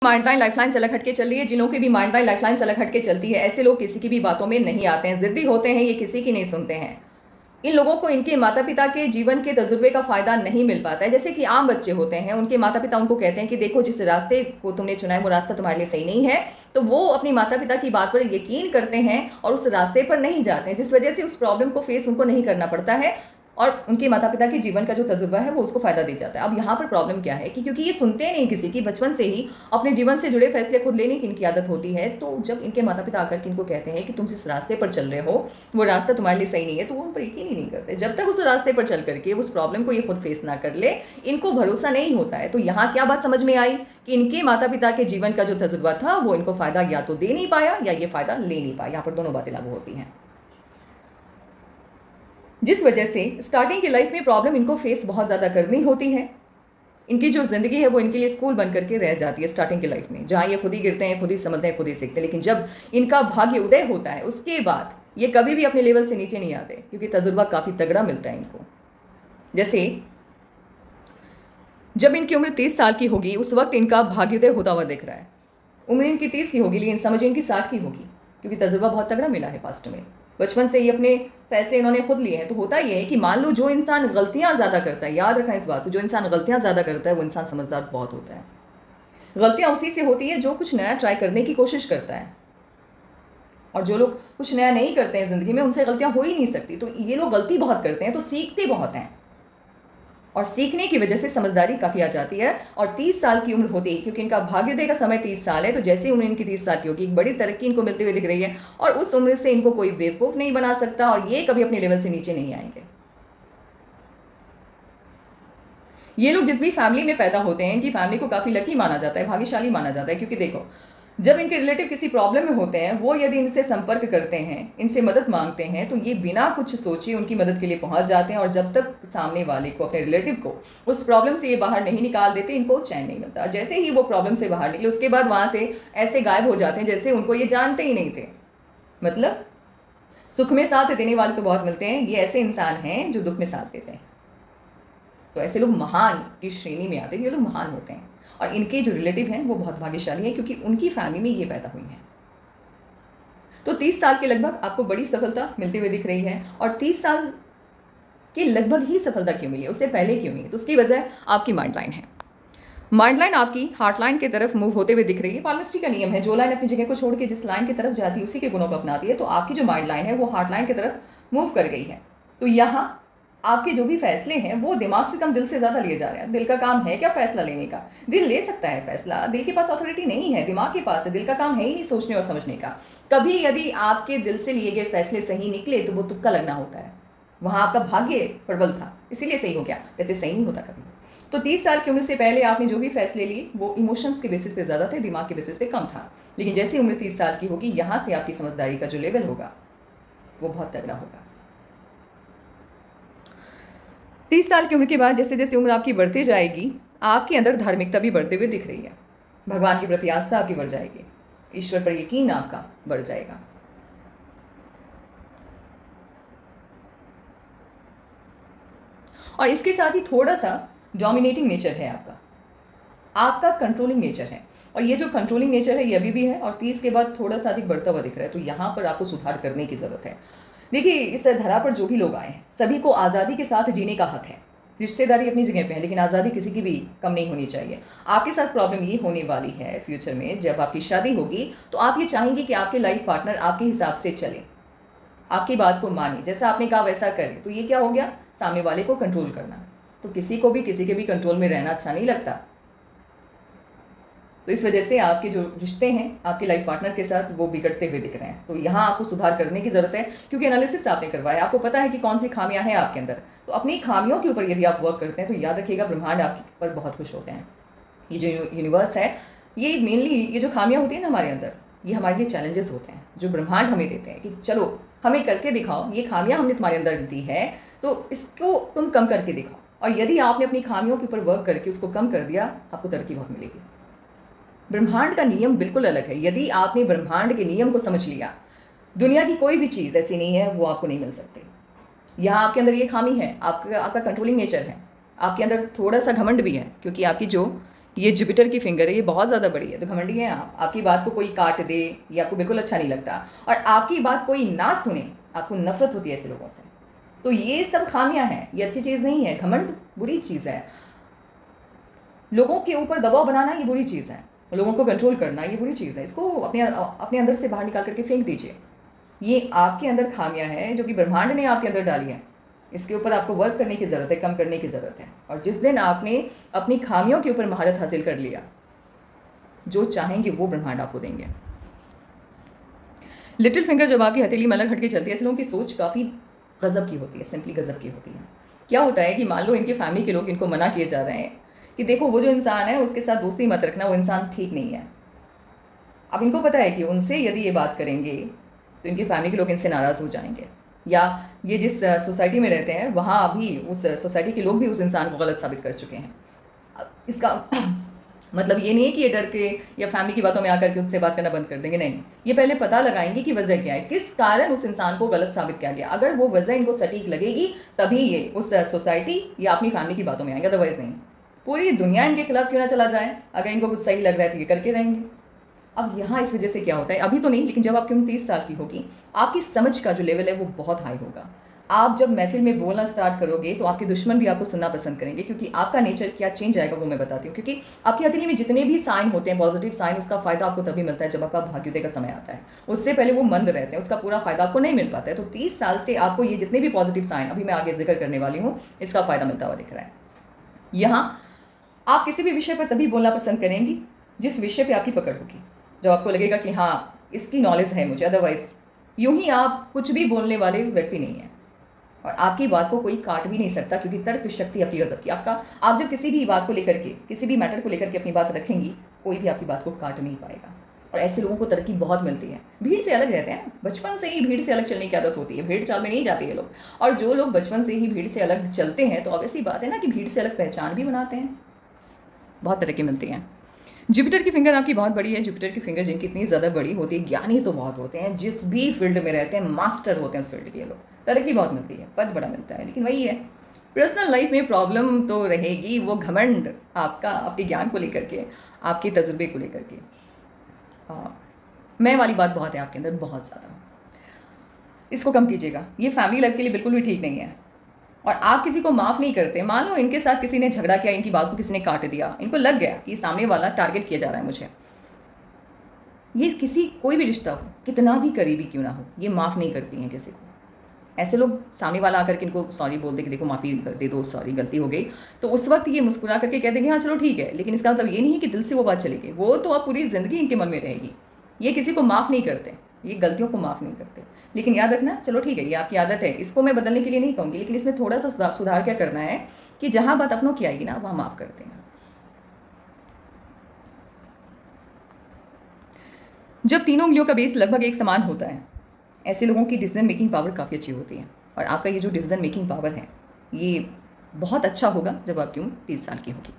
माइंडलाइन lifeline से अलग हटके चल रही है। जिन लोगों की भी माइंडलाइन लाइफलाइन से अलग हटके चलती है, ऐसे लोग किसी की भी बातों में नहीं आते हैं, जिद्दी होते हैं, ये किसी की नहीं सुनते हैं। इन लोगों को इनके माता पिता के जीवन के तजुर्बे का फायदा नहीं मिल पाता है। जैसे कि आम बच्चे होते हैं, उनके माता पिता उनको कहते हैं कि देखो जिस रास्ते को तुमने चुना है वो रास्ता तुम्हारे लिए सही नहीं है, तो वो अपनी माता पिता की बात पर यकीन करते हैं और उस रास्ते पर नहीं जाते हैं, जिस वजह से उस प्रॉब्लम को फेस उनको नहीं करना पड़ता है और उनके माता पिता के जीवन का जो तजुर्बा है वो उसको फायदा दे जाता है। अब यहाँ पर प्रॉब्लम क्या है कि क्योंकि ये सुनते नहीं किसी की, बचपन से ही अपने जीवन से जुड़े फैसले खुद लेने की इनकी आदत होती है, तो जब इनके माता पिता आकर के इनको कहते हैं कि तुम जिस रास्ते पर चल रहे हो वो रास्ता तुम्हारे लिए सही नहीं है, तो वो उन पर यकीन ही नहीं करते। जब तक उस रास्ते पर चल करके उस प्रॉब्लम को ये खुद फेस ना कर ले, इनको भरोसा नहीं होता है। तो यहाँ क्या बात समझ में आई कि इनके माता पिता के जीवन का जो तजुर्बा था वो इनको फायदा या तो दे नहीं पाया या ये फायदा ले नहीं पाया। यहाँ पर दोनों बातें लागू होती हैं, जिस वजह से स्टार्टिंग की लाइफ में प्रॉब्लम इनको फेस बहुत ज़्यादा करनी होती है। इनकी जो ज़िंदगी है वो इनके लिए स्कूल बन करके रह जाती है स्टार्टिंग की लाइफ में, जहाँ ये खुद ही गिरते हैं, खुद ही समझते हैं, खुद ही सीखते हैं। लेकिन जब इनका भाग्य उदय होता है उसके बाद ये कभी भी अपने लेवल से नीचे नहीं आते, क्योंकि तजुर्बा काफ़ी तगड़ा मिलता है इनको। जैसे जब इनकी उम्र 30 साल की होगी उस वक्त इनका भाग्योदय होता हुआ दिख रहा है। उम्र इनकी 30 की होगी लेकिन समझ इनकी 60 की होगी, क्योंकि तजुर्बा बहुत तगड़ा मिला है पास्ट में। बचपन से ही अपने फैसले इन्होंने खुद लिए हैं। तो होता यह है कि मान लो जो इंसान गलतियां ज़्यादा करता है, याद रखना इस बात को, जो इंसान गलतियां ज़्यादा करता है वो इंसान समझदार बहुत होता है। गलतियां उसी से होती है जो कुछ नया ट्राई करने की कोशिश करता है, और जो लोग कुछ नया नहीं करते हैं ज़िंदगी में उनसे गलतियां हो ही नहीं सकती। तो ये लोग गलती बहुत करते हैं तो सीखते बहुत हैं, और सीखने की वजह से समझदारी काफ़ी आ जाती है। और 30 साल की उम्र होती है, क्योंकि इनका भाग्योदय का समय 30 साल है, तो जैसे ही उम्र इनकी 30 साल की होगी एक बड़ी तरक्की इनको मिलती हुई दिख रही है, और उस उम्र से इनको कोई बेवकूफ़ नहीं बना सकता और ये कभी अपने लेवल से नीचे नहीं आएंगे। ये लोग जिस भी फैमिली में पैदा होते हैं इनकी फैमिली को काफ़ी लकी माना जाता है, भाग्यशाली माना जाता है, क्योंकि देखो जब इनके रिलेटिव किसी प्रॉब्लम में होते हैं वो यदि इनसे संपर्क करते हैं, इनसे मदद मांगते हैं, तो ये बिना कुछ सोचे उनकी मदद के लिए पहुंच जाते हैं। और जब तक सामने वाले को, अपने रिलेटिव को उस प्रॉब्लम से ये बाहर नहीं निकाल देते, इनको चैन नहीं मिलता। जैसे ही वो प्रॉब्लम से बाहर निकले उसके बाद वहाँ से ऐसे गायब हो जाते हैं जैसे उनको ये जानते ही नहीं थे। मतलब सुख में साथ देने वाले तो बहुत मिलते हैं, ये ऐसे इंसान हैं जो दुख में साथ देते हैं। तो ऐसे लोग महान की श्रेणी में आते हैं, ये लोग महान होते हैं। और इनके जो रिलेटिव हैं वो बहुत भाग्यशाली हैं, क्योंकि उनकी फैमिली में ये पैदा हुई हैं। तो 30 साल के लगभग आपको बड़ी सफलता मिलती हुई दिख रही है। और 30 साल के लगभग ही सफलता क्यों मिली है, उससे पहले क्यों नहीं? तो उसकी वजह आपकी माइंड लाइन है। माइंड लाइन आपकी हार्ट लाइन की तरफ मूव होते हुए दिख रही है। पाल्मिस्ट्री का नियम है, जो लाइन अपनी जगह को छोड़ के जिस लाइन की तरफ जाती है उसी के गुणों को अपनाती है। तो आपकी जो माइंड लाइन है वो हार्ट लाइन की तरफ मूव कर गई है। तो यहाँ आपके जो भी फैसले हैं वो दिमाग से कम दिल से ज़्यादा लिए जा रहे हैं। दिल का काम है क्या फैसला लेने का? दिल ले सकता है फैसला, दिल के पास अथॉरिटी नहीं है, दिमाग के पास है। दिल का काम है ही नहीं सोचने और समझने का। कभी यदि आपके दिल से लिए गए फैसले सही निकले तो वो तुक्का लगना होता है, वहाँ आपका भाग्य प्रबल था इसीलिए सही हो गया, वैसे सही नहीं होता कभी। तो 30 साल की उम्र से पहले आपने जो भी फैसले लिए वो इमोशंस के बेसिस पे ज़्यादा थे, दिमाग के बेसिस पे कम था। लेकिन जैसे उम्र 30 साल की होगी यहाँ से आपकी समझदारी का जो लेवल होगा वो बहुत तगड़ा होगा। 30 साल की उम्र के बाद जैसे जैसे उम्र आपकी बढ़ती जाएगी आपके अंदर धार्मिकता भी बढ़ते हुए दिख रही है। भगवान के प्रति आस्था आपकी बढ़ जाएगी, ईश्वर पर यकीन आपका बढ़ जाएगा। और इसके साथ ही थोड़ा सा डोमिनेटिंग नेचर है आपका कंट्रोलिंग नेचर है। और ये जो कंट्रोलिंग नेचर है ये अभी भी है और 30 के बाद थोड़ा सा अधिक बढ़ता हुआ दिख रहा है। तो यहाँ पर आपको सुधार करने की ज़रूरत है। देखिए इस धरा पर जो भी लोग आए हैं सभी को आज़ादी के साथ जीने का हक है। रिश्तेदारी अपनी जगह पे है लेकिन आज़ादी किसी की भी कम नहीं होनी चाहिए। आपके साथ प्रॉब्लम ये होने वाली है फ्यूचर में, जब आपकी शादी होगी तो आप ये चाहेंगे कि आपके लाइफ पार्टनर आपके हिसाब से चले, आपकी बात को माने, जैसा आपने कहा वैसा करे। तो ये क्या हो गया, सामने वाले को कंट्रोल करना। तो किसी को भी किसी के भी कंट्रोल में रहना अच्छा नहीं लगता। तो इस वजह से आपके जो रिश्ते हैं आपके लाइफ पार्टनर के साथ वो बिगड़ते हुए दिख रहे हैं। तो यहाँ आपको सुधार करने की ज़रूरत है, क्योंकि एनालिसिस आपने करवाया, आपको पता है कि कौन सी खामियां हैं आपके अंदर। तो अपनी खामियों के ऊपर यदि आप वर्क करते हैं तो याद रखिएगा ब्रह्मांड आपके पर बहुत खुश होते हैं। ये जो यूनिवर्स है ये मेनली ये जो खामियाँ होती हैं ना हमारे अंदर, ये हमारे लिए चैलेंजेस होते हैं जो ब्रह्मांड हमें देते हैं कि चलो हमें करके दिखाओ, ये खामियाँ हमने तुम्हारे अंदर दी है तो इसको तुम कम करके दिखाओ। और यदि आपने अपनी खामियों के ऊपर वर्क करके उसको कम कर दिया आपको तरक्की बहुत मिलेगी। ब्रह्मांड का नियम बिल्कुल अलग है। यदि आपने ब्रह्मांड के नियम को समझ लिया, दुनिया की कोई भी चीज़ ऐसी नहीं है वो आपको नहीं मिल सकती। यहाँ आपके अंदर ये खामी है, आपका कंट्रोलिंग नेचर है, आपके अंदर थोड़ा सा घमंड भी है, क्योंकि आपकी जो ये जुपिटर की फिंगर है, ये बहुत ज़्यादा बड़ी है, तो घमंडी हैं आप। आपकी बात को कोई काट दे, ये आपको बिल्कुल अच्छा नहीं लगता, और आपकी बात कोई ना सुने, आपको नफरत होती है ऐसे लोगों से। तो ये सब खामियां हैं, ये अच्छी चीज़ नहीं है। घमंड बुरी चीज़ है, लोगों के ऊपर दबाव बनाना ये बुरी चीज़ है, लोगों को कंट्रोल करना ये बुरी चीज़ है। इसको अपने अंदर से बाहर निकाल करके फेंक दीजिए। ये आपके अंदर खामियां हैं जो कि ब्रह्मांड ने आपके अंदर डाली है। इसके ऊपर आपको वर्क करने की ज़रूरत है, कम करने की ज़रूरत है। और जिस दिन आपने अपनी खामियों के ऊपर महारत हासिल कर लिया, जो चाहेंगे वो ब्रह्मांड आपको देंगे। लिटिल फिंगर जब आपकी हथेली में अलग हट के चलती है, ऐसे लोगों की सोच काफ़ी गज़ब की होती है, सिंपली गज़ब की होती है। क्या होता है कि मान लो इनके फैमिली के लोग इनको मना किए जा रहे हैं कि देखो वो जो इंसान है उसके साथ दोस्ती मत रखना, वो इंसान ठीक नहीं है। अब इनको पता है कि उनसे यदि ये बात करेंगे तो इनकी फैमिली के लोग इनसे नाराज़ हो जाएंगे, या ये जिस सोसाइटी में रहते हैं वहाँ अभी उस सोसाइटी के लोग भी उस इंसान को गलत साबित कर चुके हैं। इसका मतलब ये नहीं है कि ये डर के या फैमिली की बातों में आकर के उससे बात करना बंद कर देंगे, नहीं। ये पहले पता लगाएंगे कि वजह क्या है, किस कारण उस इंसान को गलत साबित किया गया। अगर वो वजह इनको सटीक लगेगी तभी ये उस सोसाइटी या अपनी फैमिली की बातों में आएंगे, अदरवाइज नहीं। पूरी दुनिया इनके खिलाफ क्यों ना चला जाए, अगर इनको कुछ सही लग रहा है तो ये करके रहेंगे। अब यहाँ इस वजह से क्या होता है, अभी तो नहीं, लेकिन जब आपकी 29 साल की होगी, आपकी समझ का जो लेवल है वो बहुत हाई होगा। आप जब महफिल में बोलना स्टार्ट करोगे तो आपके दुश्मन भी आपको सुनना पसंद करेंगे, क्योंकि आपका नेचर क्या चेंज आएगा वो मैं बताती हूँ। क्योंकि आपकी हथेली में जितने भी साइन होते हैं, पॉजिटिव साइन, उसका फायदा आपको तभी मिलता है जब आपका भाग्योदय का समय आता है। उससे पहले वो मंद रहते हैं, उसका पूरा फायदा आपको नहीं मिल पाता है। तो 30 साल से आपको ये जितने भी पॉजिटिव साइन अभी मैं आगे जिक्र करने वाली हूँ, इसका फायदा मिलता हुआ दिख रहा है। यहाँ आप किसी भी विषय पर तभी बोलना पसंद करेंगी जिस विषय पर आपकी पकड़ होगी, जब आपको लगेगा कि हाँ इसकी नॉलेज है मुझे, अदरवाइज यूं ही आप कुछ भी बोलने वाले व्यक्ति नहीं हैं। और आपकी बात को कोई काट भी नहीं सकता, क्योंकि तर्क शक्ति आपकी गजब की। आप जब किसी भी बात को लेकर के, किसी भी मैटर को लेकर के अपनी बात रखेंगी, कोई भी आपकी बात को काट नहीं पाएगा। और ऐसे लोगों को तरक्की बहुत मिलती है। भीड़ से अलग रहते हैं, बचपन से ही भीड़ से अलग चलने की आदत होती है, भीड़ चाल में नहीं जाते ये लोग। और जो लोग बचपन से ही भीड़ से अलग चलते हैं तो ऑब्वियसली बात है ना कि भीड़ से अलग पहचान भी बनाते हैं, बहुत तरक्की मिलती है। जुपिटर की फिंगर आपकी बहुत बड़ी है। जुपिटर की फिंगर जिनकी इतनी ज़्यादा बड़ी होती है, ज्ञानी तो बहुत होते हैं, जिस भी फील्ड में रहते हैं मास्टर होते हैं उस फील्ड के लोग, तरक्की बहुत मिलती है, पद बड़ा मिलता है। लेकिन वही है, पर्सनल लाइफ में प्रॉब्लम तो रहेगी, वो घमंड आपका आपके ज्ञान को लेकर के, आपके तजुर्बे को लेकर के। हाँ, मैं वाली बात बहुत है आपके अंदर, बहुत ज़्यादा। इसको कम कीजिएगा, ये फैमिली लाइफ के लिए बिल्कुल भी ठीक नहीं है। और आप किसी को माफ़ नहीं करते। मान लो इनके साथ किसी ने झगड़ा किया, इनकी बात को किसी ने काट दिया, इनको लग गया कि सामने वाला टारगेट किया जा रहा है मुझे, ये किसी कोई भी रिश्ता हो, कितना भी करीबी क्यों ना हो, ये माफ़ नहीं करती हैं किसी को। ऐसे लोग सामने वाला आकर के इनको सॉरी बोल दे कि देखो माफ़ी दे दो, सॉरी गलती हो गई, तो उस वक्त ये मुस्कुरा करके कह देंगे हाँ चलो ठीक है, लेकिन इसका मतलब ये नहीं है कि दिल से वो बात चली गई, वो तो अब पूरी ज़िंदगी इनके मन में रहेगी। ये किसी को माफ़ नहीं करते, ये गलतियों को माफ़ नहीं करते। लेकिन याद रखना, चलो ठीक है ये आपकी आदत है, इसको मैं बदलने के लिए नहीं कहूँगी, लेकिन इसमें थोड़ा सा सुधार क्या करना है कि जहाँ बात अपनों की आएगी ना वहाँ माफ़ करते हैं। जब तीनों उंगलियों का बेस लगभग एक समान होता है, ऐसे लोगों की डिसीजन मेकिंग पावर काफ़ी अच्छी होती है। और आपका ये जो डिसीजन मेकिंग पावर है ये बहुत अच्छा होगा जब आपकी उम्र 30 साल की होगी।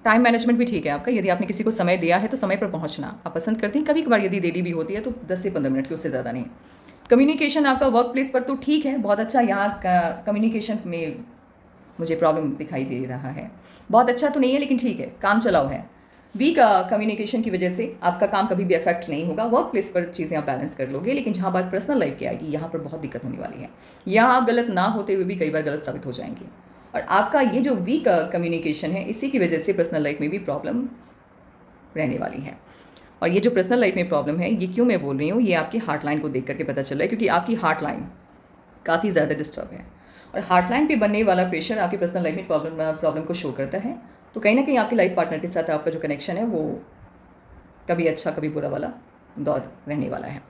टाइम मैनेजमेंट भी ठीक है आपका, यदि आपने किसी को समय दिया है तो समय पर पहुंचना आप पसंद करती हैं। कभी कभार यदि देरी भी होती है तो 10 से 15 मिनट की, उससे ज़्यादा नहीं। कम्युनिकेशन आपका वर्क प्लेस पर तो ठीक है, बहुत अच्छा। यहाँ कम्युनिकेशन में मुझे प्रॉब्लम दिखाई दे रहा है, बहुत अच्छा तो नहीं है लेकिन ठीक है, काम चलाओ है। वीक कम्युनिकेशन की वजह से आपका काम कभी भी अफेक्ट नहीं होगा, वर्क प्लेस पर चीज़ें आप बैलेंस कर लोगे। लेकिन जहाँ बात पर्सनल लाइफ की आएगी, यहाँ पर बहुत दिक्कत होने वाली है। यहाँ आप गलत ना होते हुए भी कई बार गलत साबित हो जाएंगे। और आपका ये जो वीक कम्युनिकेशन है, इसी की वजह से पर्सनल लाइफ में भी प्रॉब्लम रहने वाली है। और ये जो पर्सनल लाइफ में प्रॉब्लम है, ये क्यों मैं बोल रही हूँ, ये आपकी हार्ट लाइन को देख करके पता चल रहा है, क्योंकि आपकी हार्ट लाइन काफ़ी ज़्यादा डिस्टर्ब है। और हार्ट लाइन पर बनने वाला प्रेशर आपकी पर्सनल लाइफ में प्रॉब्लम को शो करता है। तो कहीं ना कहीं आपके लाइफ पार्टनर के साथ आपका जो कनेक्शन है वो कभी अच्छा कभी बुरा वाला दौर रहने वाला है।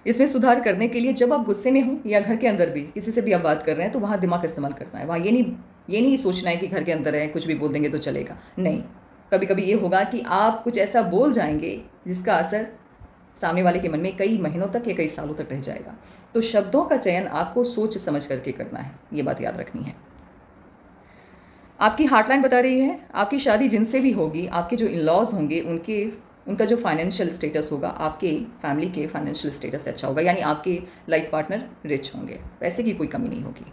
इसमें सुधार करने के लिए जब आप गुस्से में हो या घर के अंदर भी किसी से भी आप बात कर रहे हैं तो वहाँ दिमाग का इस्तेमाल करना है। वहाँ ये नहीं सोचना है कि घर के अंदर है कुछ भी बोल देंगे तो चलेगा, नहीं। कभी कभी ये होगा कि आप कुछ ऐसा बोल जाएंगे जिसका असर सामने वाले के मन में कई महीनों तक या कई सालों तक रह जाएगा। तो शब्दों का चयन आपको सोच समझ करके करना है, ये बात याद रखनी है। आपकी हार्टलाइन बता रही है आपकी शादी जिनसे भी होगी, आपके जो इन लॉज होंगे उनका जो फाइनेंशियल स्टेटस होगा, आपके फैमिली के फाइनेंशियल स्टेटस से अच्छा होगा। यानी आपके लाइफ पार्टनर रिच होंगे, पैसे की कोई कमी नहीं होगी।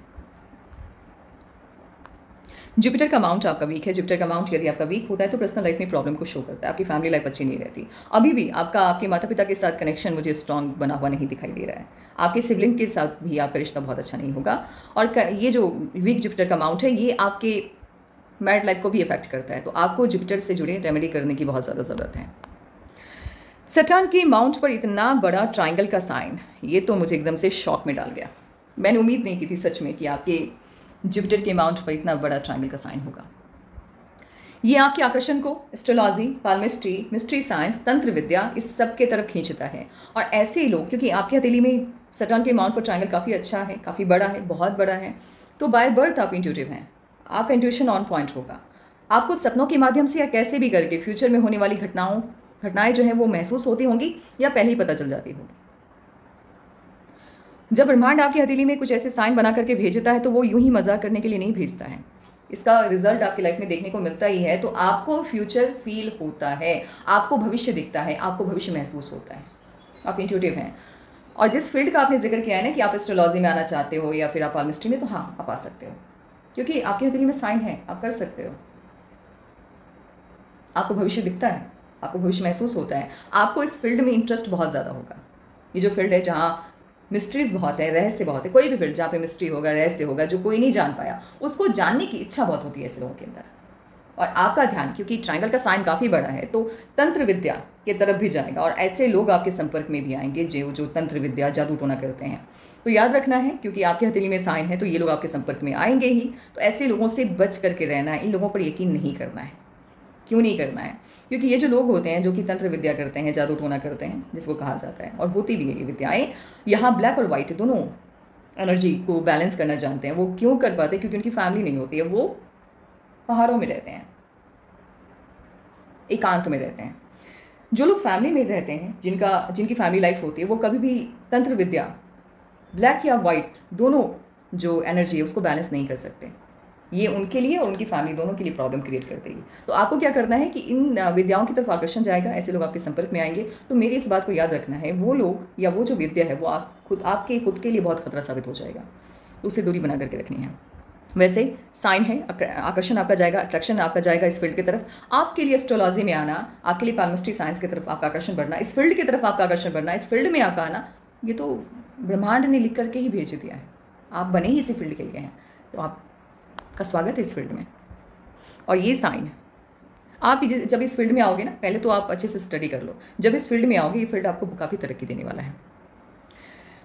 जुपिटर का माउंट आपका वीक है। जुपिटर का माउंट यदि आपका वीक होता है तो पर्सनल लाइफ में प्रॉब्लम को शो करता है, आपकी फैमिली लाइफ अच्छी नहीं रहती। अभी भी आपका आपके माता पिता के साथ कनेक्शन मुझे स्ट्रॉन्ग बना हुआ नहीं दिखाई दे रहा है। आपके सिबलिंग के साथ भी आपका रिश्ता बहुत अच्छा नहीं होगा। और ये जो वीक जुपिटर का माउंट है ये आपके मैरिड लाइफ को भी इफेक्ट करता है। तो आपको जुपिटर से जुड़े रेमेडी करने की बहुत ज़्यादा ज़रूरत है। सैटर्न के माउंट पर इतना बड़ा ट्राइंगल का साइन, ये तो मुझे एकदम से शॉक में डाल गया। मैंने उम्मीद नहीं की थी सच में कि आपके जुपिटर के माउंट पर इतना बड़ा ट्राइंगल का साइन होगा। ये आपके आकर्षण को एस्ट्रोलॉजी, पाल्मिस्ट्री, मिस्ट्री साइंस, तंत्र विद्या इस सब के तरफ खींचता है। और ऐसे लोग, क्योंकि आपकी हथेली में सैटर्न के माउंट पर ट्राइंगल काफ़ी अच्छा है, काफ़ी बड़ा है, बहुत बड़ा है, तो बाय बर्थ आप इंट्यूटिव हैं। आपका इंट्यूशन ऑन पॉइंट होगा। आपको सपनों के माध्यम से या कैसे भी करके फ्यूचर में होने वाली घटनाएं जो हैं वो महसूस होती होंगी या पहले ही पता चल जाती होगी। जब ब्रह्मांड आपकी हथेली में कुछ ऐसे साइन बना करके भेजता है तो वो यूं ही मजाक करने के लिए नहीं भेजता है। इसका रिजल्ट आपकी लाइफ में देखने को मिलता ही है। तो आपको फ्यूचर फील होता है, आपको भविष्य दिखता है, आपको भविष्य महसूस होता है। आप इंट्यूटिव हैं। और जिस फील्ड का आपने जिक्र किया है ना कि आप एस्ट्रोलॉजी में आना चाहते हो या फिर आप पाल्मिस्ट्री में, तो हाँ आप आ सकते हो, क्योंकि आपकी हथेली में साइन है, आप कर सकते हो। आपको भविष्य दिखता है, आपको भविष्य महसूस होता है, आपको इस फील्ड में इंटरेस्ट बहुत ज़्यादा होगा। ये जो फील्ड है जहाँ मिस्ट्रीज बहुत है, रहस्य बहुत है, कोई भी फील्ड जहाँ पे मिस्ट्री होगा, रहस्य होगा, जो कोई नहीं जान पाया, उसको जानने की इच्छा बहुत होती है ऐसे लोगों के अंदर। और आपका ध्यान, क्योंकि ट्रायंगल का साइन काफ़ी बड़ा है, तो तंत्र विद्या की तरफ भी जाएगा और ऐसे लोग आपके संपर्क में भी आएंगे जो तंत्र विद्या, जादू टोना करते हैं। तो याद रखना है, क्योंकि आपकी हथेली में साइन है तो ये लोग आपके संपर्क में आएंगे ही। तो ऐसे लोगों से बच करके रहना है, इन लोगों पर यकीन नहीं करना है। क्यों नहीं करना है? क्योंकि ये जो लोग होते हैं जो कि तंत्र विद्या करते हैं, जादू टोना करते हैं, जिसको कहा जाता है, और होती भी है ये विद्याएं, यहाँ ब्लैक और वाइट दोनों एनर्जी को बैलेंस करना जानते हैं। वो क्यों कर पाते हैं? क्योंकि उनकी फैमिली नहीं होती है, वो पहाड़ों में रहते हैं, एकांत में रहते हैं। जो लोग फैमिली में रहते हैं, जिनकी फैमिली लाइफ होती है, वो कभी भी तंत्र विद्या, ब्लैक या वाइट दोनों जो एनर्जी है उसको बैलेंस नहीं कर सकते। ये उनके लिए और उनकी फैमिली दोनों के लिए प्रॉब्लम क्रिएट कर देगी। तो आपको क्या करना है कि इन विद्याओं की तरफ आकर्षण जाएगा, ऐसे लोग आपके संपर्क में आएंगे। तो मेरी इस बात को याद रखना है, वो लोग या वो जो विद्या है वो आपके खुद के लिए बहुत खतरा साबित हो जाएगा, तो उससे दूरी बना करके रखनी है। वैसे साइन है, आकर्षण आपका जाएगा, अट्रैक्शन आपका जाएगा इस फील्ड की तरफ। आपके लिए एस्ट्रोलॉजी में आना, आपके लिए पाल्मिस्ट्री साइंस की तरफ आपका आकर्षण बढ़ना, इस फील्ड की तरफ आपका आकर्षण बढ़ना, इस फील्ड में आपका आना, ये तो ब्रह्मांड ने लिख करके ही भेज दिया है। आप बने ही इसी फील्ड के लिए हैं, तो आपका स्वागत है इस फील्ड में। और ये साइन, आप जब इस फील्ड में आओगे ना, पहले तो आप अच्छे से स्टडी कर लो। जब इस फील्ड में आओगे, ये फील्ड आपको काफ़ी तरक्की देने वाला है।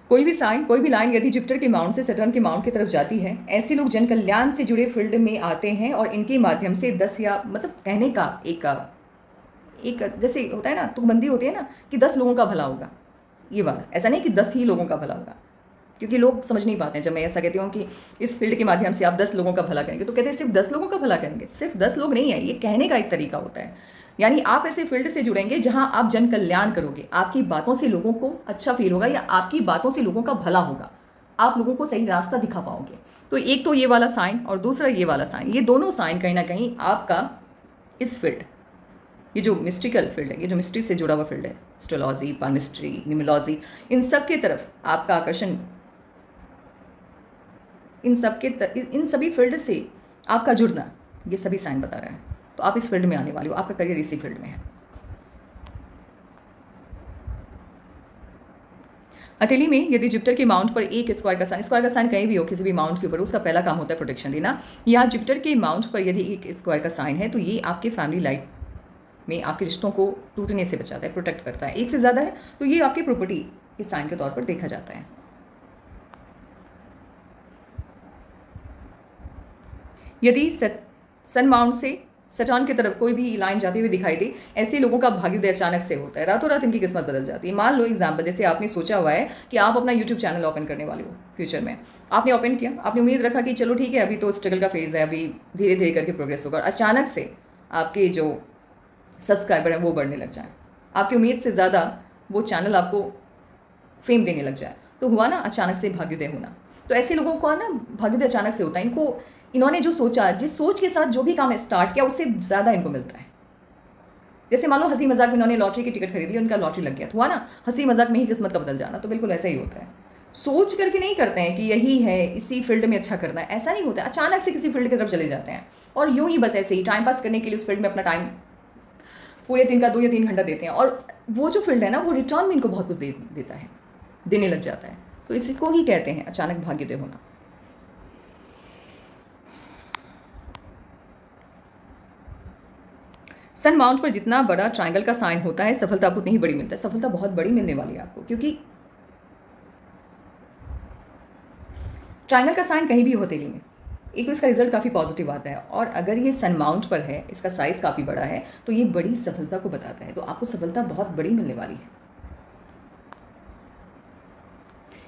कोई भी साइन, कोई भी लाइन यदि जुपिटर के माउंट से सैटर्न के माउंट की तरफ जाती है, ऐसे लोग जन कल्याण से जुड़े फील्ड में आते हैं और इनके माध्यम से 10 या मतलब कहने का एक जैसे होता है ना, तुकबंदी होती है ना कि 10 लोगों का भला होगा, ये वाला। ऐसा नहीं कि 10 ही लोगों का भला होगा, क्योंकि लोग समझ नहीं पाते हैं। जब मैं ऐसा कहती हूँ कि इस फील्ड के माध्यम से आप 10 लोगों का भला करेंगे, तो कहते हैं सिर्फ 10 लोगों का भला करेंगे। सिर्फ 10 लोग नहीं है, ये कहने का एक तरीका होता है। यानी आप ऐसे फील्ड से जुड़ेंगे जहां आप जन कल्याण करोगे, आपकी बातों से लोगों को अच्छा फील होगा या आपकी बातों से लोगों का भला होगा, आप लोगों को सही रास्ता दिखा पाओगे। तो एक तो ये वाला साइन और दूसरा ये वाला साइन, ये दोनों साइन कहीं ना कहीं आपका इस फील्ड, ये जो मिस्टिकल फील्ड है, ये जो मिस्ट्री से जुड़ा हुआ फील्ड है, एस्ट्रोलॉजी, पाल्मिस्ट्री, न्यूमरोलॉजी, इन सब के तरफ आपका आकर्षण, इन सभी फील्ड से आपका जुड़ना, ये सभी साइन बता रहा है। तो आप इस फील्ड में आने वाले हो, आपका करियर इसी फील्ड में है। हथेली में यदि जुपिटर के माउंट पर एक स्क्वायर का साइन कहीं भी हो, किसी भी माउंट के ऊपर, उसका पहला काम होता है प्रोटेक्शन देना। यहाँ जुपिटर के माउंट पर यदि एक स्क्वायर का साइन है, तो ये आपके फैमिली लाइफ में आपके रिश्तों को टूटने से बचाता है, प्रोटेक्ट करता है। एक से ज़्यादा है तो ये आपकी प्रॉपर्टी के साइन के तौर पर देखा जाता है। यदि सन माउंट से सैटर्न की तरफ कोई भी लाइन जाती हुई दिखाई दे, ऐसे लोगों का भाग्योदय अचानक से होता है, रातों रात इनकी किस्मत बदल जाती है। मान लो एग्जाम्पल, जैसे आपने सोचा हुआ है कि आप अपना यूट्यूब चैनल ओपन करने वाले हो फ्यूचर में, आपने ओपन किया, आपने उम्मीद रखा कि चलो ठीक है, अभी तो स्ट्रगल का फेज़ है, अभी धीरे धीरे करके प्रोग्रेस होगा। अचानक से आपके जो सब्सक्राइबर हैं वो बढ़ने लग जाए, आपकी उम्मीद से ज़्यादा वो चैनल आपको फेम देने लग जाए, तो हुआ ना अचानक से भाग्योदय होना। तो ऐसे लोगों को ना भाग्योदय अचानक से होता है। इन्होंने जो सोचा, जिस सोच के साथ जो भी काम स्टार्ट किया, उससे ज़्यादा इनको मिलता है। जैसे मान लो हंसी मजाक में इन्होंने लॉटरी की टिकट खरीद ली, उनका लॉटरी लग गया, तो हुआ ना हंसी मजाक में ही किस्मत का बदल जाना। तो बिल्कुल ऐसा ही होता है। सोच करके नहीं करते हैं कि यही है, इसी फील्ड में अच्छा करना है, ऐसा नहीं होता है। अचानक से किसी फील्ड की तरफ चले जाते हैं और यूं ही बस ऐसे ही टाइम पास करने के लिए उस फील्ड में अपना टाइम पूरे दिन का 2 या 3 घंटा देते हैं, और वो जो फील्ड है ना वो रिटर्न में इनको बहुत कुछ देता है, देने लग जाता है। तो इसी को ही कहते हैं अचानक भाग्योदय होना। सन माउंट पर जितना बड़ा ट्रायंगल का साइन होता है सफलता आपको उतनी ही बड़ी मिलता है। सफलता बहुत बड़ी मिलने वाली है आपको, क्योंकि ट्रायंगल का साइन कहीं भी हो हथेली में, एक तो इसका रिजल्ट काफ़ी पॉजिटिव आता है, और अगर ये सन माउंट पर है, इसका साइज़ काफ़ी बड़ा है, तो ये बड़ी सफलता को बताता है। तो आपको सफलता बहुत बड़ी मिलने वाली है।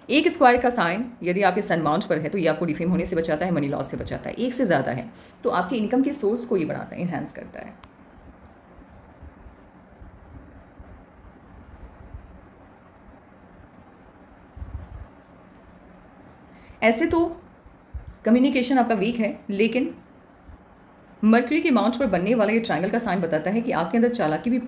एक स्क्वायर का साइन यदि आपके सन माउंट पर है तो ये आपको डिफेम होने से बचाता है, मनी लॉस से बचाता है। एक से ज़्यादा है तो आपके इनकम के सोर्स को ये बढ़ाता है, इन्हांस करता है। ऐसे तो कम्युनिकेशन आपका वीक है, लेकिन मरकरी के माउंट पर बनने वाला ये ट्रायंगल का साइन बताता है कि आपके अंदर चालाकी भी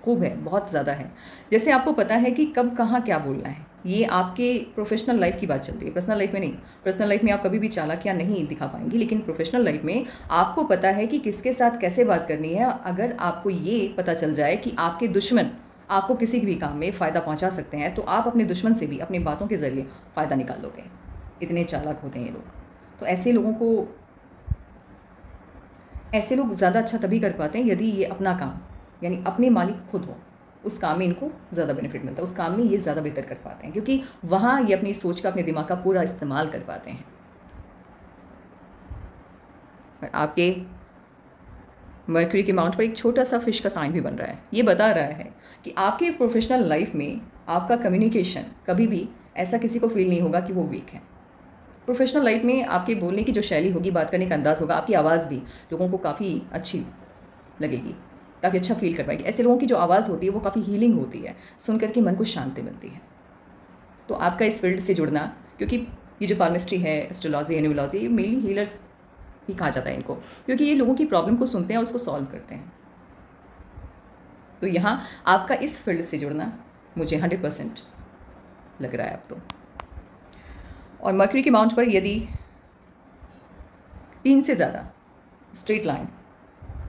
खूब है, बहुत ज़्यादा है। जैसे आपको पता है कि कब कहाँ क्या बोलना है। ये आपके प्रोफेशनल लाइफ की बात चल रही है, पर्सनल लाइफ में नहीं। पर्सनल लाइफ में आप कभी भी चालाकियाँ नहीं दिखा पाएंगी, लेकिन प्रोफेशनल लाइफ में आपको पता है कि किसके साथ कैसे बात करनी है। अगर आपको ये पता चल जाए कि आपके दुश्मन आपको किसी भी काम में फ़ायदा पहुँचा सकते हैं, तो आप अपने दुश्मन से भी अपनी बातों के ज़रिए फ़ायदा निकाल लोगे। इतने चालाक होते हैं ये लोग। तो ऐसे लोग ज़्यादा अच्छा तभी कर पाते हैं यदि ये अपना काम यानी अपने मालिक खुद हो, उस काम में इनको ज़्यादा बेनिफिट मिलता है, उस काम में ये ज़्यादा बेहतर कर पाते हैं, क्योंकि वहाँ ये अपनी सोच का, अपने दिमाग का पूरा इस्तेमाल कर पाते हैं। और आपके मरकरी के माउंट पर एक छोटा सा फिश का साइन भी बन रहा है। ये बता रहा है कि आपके प्रोफेशनल लाइफ में आपका कम्युनिकेशन कभी भी ऐसा किसी को फील नहीं होगा कि वो वीक है। प्रोफेशनल लाइफ में आपके बोलने की जो शैली होगी, बात करने का अंदाज़ होगा, आपकी आवाज़ भी लोगों को काफ़ी अच्छी लगेगी, काफ़ी अच्छा फील करवाएगी। ऐसे लोगों की जो आवाज़ होती है वो काफ़ी हीलिंग होती है, सुन करके मन को शांति मिलती है। तो आपका इस फील्ड से जुड़ना, क्योंकि ये जो पाल्मिस्ट्री है, एस्ट्रोलॉजी है, न्यूमरोलॉजी, ये मेनली हीलर्स ही कहा जाता है इनको, क्योंकि ये लोगों की प्रॉब्लम को सुनते हैं और उसको सॉल्व करते हैं। तो यहाँ आपका इस फील्ड से जुड़ना मुझे 100% लग रहा है अब तो। और मरकरी के माउंट पर यदि 3 से ज़्यादा स्ट्रेट लाइन,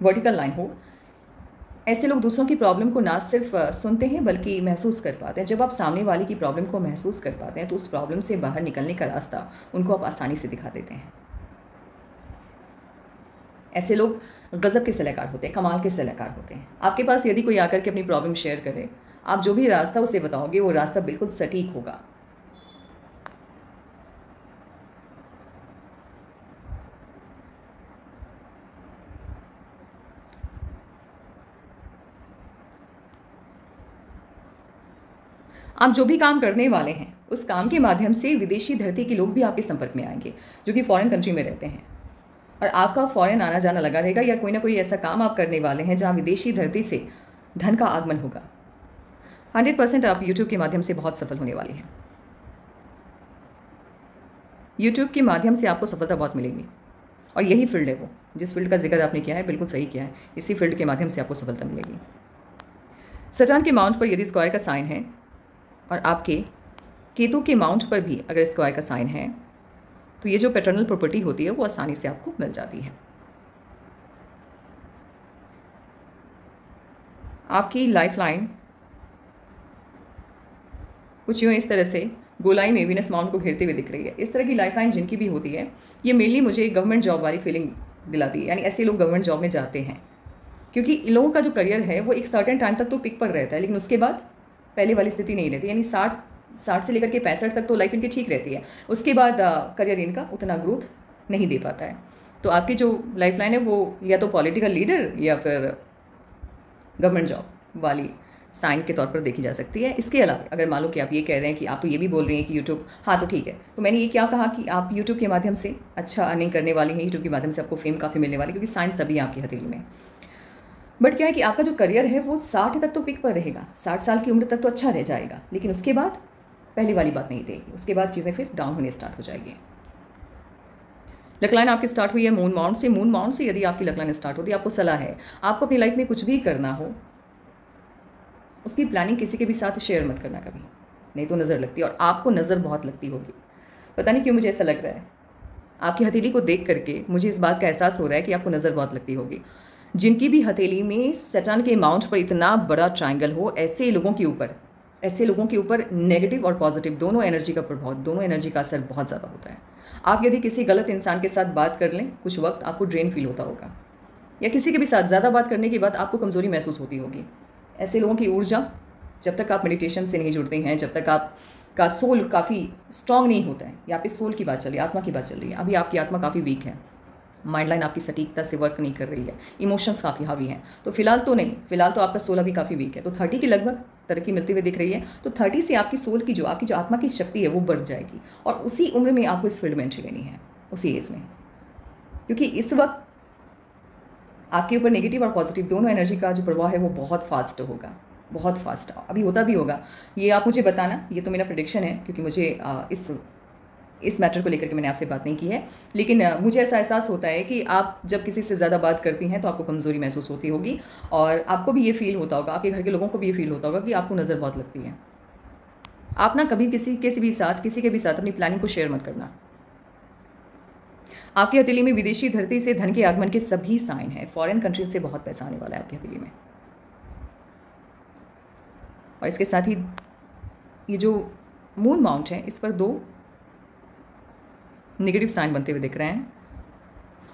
वर्टिकल लाइन हो, ऐसे लोग दूसरों की प्रॉब्लम को ना सिर्फ सुनते हैं बल्कि महसूस कर पाते हैं। जब आप सामने वाले की प्रॉब्लम को महसूस कर पाते हैं तो उस प्रॉब्लम से बाहर निकलने का रास्ता उनको आप आसानी से दिखा देते हैं। ऐसे लोग गज़ब के सलाहकार होते हैं, कमाल के सलाहकार होते हैं। आपके पास यदि कोई आकर के अपनी प्रॉब्लम शेयर करे, आप जो भी रास्ता उसे बताओगे वो रास्ता बिल्कुल सटीक होगा। आप जो भी काम करने वाले हैं उस काम के माध्यम से विदेशी धरती के लोग भी आपके संपर्क में आएंगे, जो कि फॉरेन कंट्री में रहते हैं, और आपका फॉरेन आना जाना लगा रहेगा, या कोई ना कोई ऐसा काम आप करने वाले हैं जहाँ विदेशी धरती से धन का आगमन होगा। 100% आप यूट्यूब के माध्यम से बहुत सफल होने वाली हैं। यूट्यूब के माध्यम से आपको सफलता बहुत मिलेगी, और यही फील्ड है वो जिस फील्ड का जिक्र आपने किया है, बिल्कुल सही किया है। इसी फील्ड के माध्यम से आपको सफलता मिलेगी। सटर्न के माउंट पर यदि स्क्वायर का साइन है और आपके केतु के माउंट पर भी अगर स्क्वायर का साइन है, तो ये जो पैटर्नल प्रॉपर्टी होती है वो आसानी से आपको मिल जाती है। आपकी लाइफ लाइन कुछ यूँ इस तरह से गोलाई में वीनस माउंट को घेरते हुए दिख रही है। इस तरह की लाइफ लाइन जिनकी भी होती है, ये मेनली मुझे गवर्नमेंट जॉब वाली फीलिंग दिलाती है। यानी ऐसे लोग गवर्नमेंट जॉब में जाते हैं, क्योंकि इन लोगों का जो करियर है वो एक सर्टेन टाइम तक तो पिक पर रहता है, लेकिन उसके बाद पहले वाली स्थिति नहीं रहती। यानी 60 से लेकर के 65 तक तो लाइफ इनकी ठीक रहती है, उसके बाद करियर इनका उतना ग्रोथ नहीं दे पाता है। तो आपकी जो लाइफ लाइन है वो या तो पॉलिटिकल लीडर या फिर गवर्नमेंट जॉब वाली साइन के तौर पर देखी जा सकती है। इसके अलावा अगर मान लो कि आप ये कह रहे हैं कि आप तो ये भी बोल रही हैं कि यूट्यूब, हाँ तो ठीक है, तो मैंने ये क्या कहा कि आप यूट्यूब के माध्यम से अच्छा अर्निंग करने वाली हैं, यूट्यूब के माध्यम से आपको फेम काफ़ी मिलने वाली, क्योंकि साइन सभी आपकी हथेली में। बट क्या है कि आपका जो करियर है वो 60 तक तो पिक पर रहेगा, 60 साल की उम्र तक तो अच्छा रह जाएगा, लेकिन उसके बाद पहले वाली बात नहीं रहेगी। उसके बाद चीज़ें फिर डाउन होने स्टार्ट हो जाएगी। लकलाइन आपकी स्टार्ट हुई है मून माउंट से। मून माउंट से यदि आपकी लकलाइन स्टार्ट होती है, आपको सलाह है, आपको अपनी लाइफ में कुछ भी करना हो, उसकी प्लानिंग किसी के भी साथ शेयर मत करना कभी। नहीं तो नज़र लगती है, और आपको नज़र बहुत लगती होगी। पता नहीं क्यों मुझे ऐसा लग रहा है, आपकी हथेली को देख करके मुझे इस बात का एहसास हो रहा है कि आपको नज़र बहुत लगती होगी। जिनकी भी हथेली में सैटर्न के अमाउंट पर इतना बड़ा ट्रायंगल हो, ऐसे लोगों के ऊपर नेगेटिव और पॉजिटिव दोनों एनर्जी का प्रभाव, दोनों एनर्जी का असर बहुत ज़्यादा होता है। आप यदि किसी गलत इंसान के साथ बात कर लें, कुछ वक्त आपको ड्रेन फील होता होगा, या किसी के भी साथ ज़्यादा बात करने के बाद आपको कमज़ोरी महसूस होती होगी। ऐसे लोगों की ऊर्जा, जब तक आप मेडिटेशन से नहीं जुड़ते हैं, जब तक आपका सोल काफ़ी स्ट्रांग नहीं होता है, यहाँ पे सोल की बात चल रही है, आत्मा की बात चल रही है, अभी आपकी आत्मा काफ़ी वीक है, माइंड लाइन आपकी सटीकता से वर्क नहीं कर रही है, इमोशंस काफ़ी हावी हैं, तो फिलहाल तो नहीं, फिलहाल तो आपका सोल अभी काफ़ी वीक है। तो 30 के लगभग तरक्की मिलती हुई दिख रही है, तो 30 से आपकी सोल की आपकी जो आत्मा की शक्ति है वो बढ़ जाएगी, और उसी उम्र में आपको इस फील्ड में एंट्री लेनी है, उसी एज में, क्योंकि इस वक्त आपके ऊपर नेगेटिव और पॉजिटिव दोनों एनर्जी का जो प्रभाव है वो बहुत फास्ट होगा, बहुत फास्ट अभी होता भी होगा। ये आप मुझे बताना, ये तो मेरा प्रेडिक्शन है, क्योंकि मुझे इस मैटर को लेकर के मैंने आपसे बात नहीं की है, लेकिन मुझे ऐसा एहसास होता है कि आप जब किसी से ज़्यादा बात करती हैं तो आपको कमज़ोरी महसूस होती होगी, और आपको भी ये फील होता होगा, आपके घर के लोगों को भी ये फील होता होगा कि आपको नज़र बहुत लगती है। आप ना कभी किसी के भी साथ अपनी प्लानिंग को शेयर मत करना। आपकी हथेली में विदेशी धरती से धन के आगमन के सभी साइन हैं, फॉरेन कंट्रीज से बहुत पैसा आने वाला है आपकी हथेली में। और इसके साथ ही ये जो मून माउंट है, इस पर 2 नेगेटिव साइन बनते हुए दिख रहे हैं,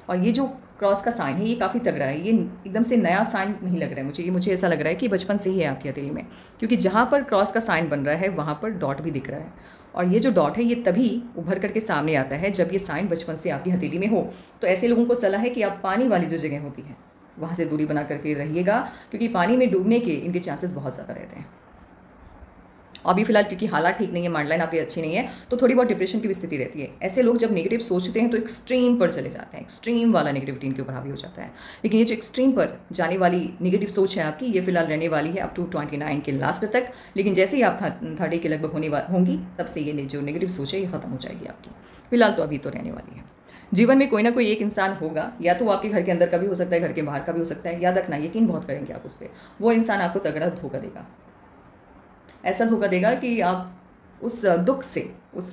और ये जो क्रॉस का साइन है ये काफ़ी तगड़ा है, ये एकदम से नया साइन नहीं लग रहा है मुझे ऐसा लग रहा है कि बचपन से ही है आपकी हथेली में, क्योंकि जहाँ पर क्रॉस का साइन बन रहा है वहाँ पर डॉट भी दिख रहा है, और ये जो डॉट है ये तभी उभर करके सामने आता है जब ये साइन बचपन से आपकी हथेली में हो। तो ऐसे लोगों को सलाह है कि आप पानी वाली जो जगह होती है वहाँ से दूरी बना करके रहिएगा, क्योंकि पानी में डूबने के इनके चांसेस बहुत ज़्यादा रहते हैं। अभी फिलहाल क्योंकि हालात ठीक नहीं है, माइंड लाइन आपकी अच्छी नहीं है, तो थोड़ी बहुत डिप्रेशन की भी स्थिति रहती है। ऐसे लोग जब नेगेटिव सोचते हैं तो एक्सट्रीम पर चले जाते हैं, एक्सट्रीम वाला नेगेटिविटी इनके ऊपर हावी हो जाता है। लेकिन ये जो एक्सट्रीम पर जाने वाली नेगेटिव सोच है आपकी, ये फिलहाल रहने वाली है अप टू 29 के लास्ट तक, लेकिन जैसे ही आप 30 के लगभग होंगी तब से ये जो नेगेटिव सोच है ये खत्म हो जाएगी आपकी। फिलहाल तो अभी तो रहने वाली है। जीवन में कोई ना कोई एक इंसान होगा, या तो आपके घर के अंदर का भी हो सकता है, घर के बाहर का भी हो सकता है, याद रखना, यकीन बहुत करेंगे आप उस पर, वो इंसान आपको तगड़ा धोखा देगा, ऐसा धोखा देगा कि आप उस दुख से, उस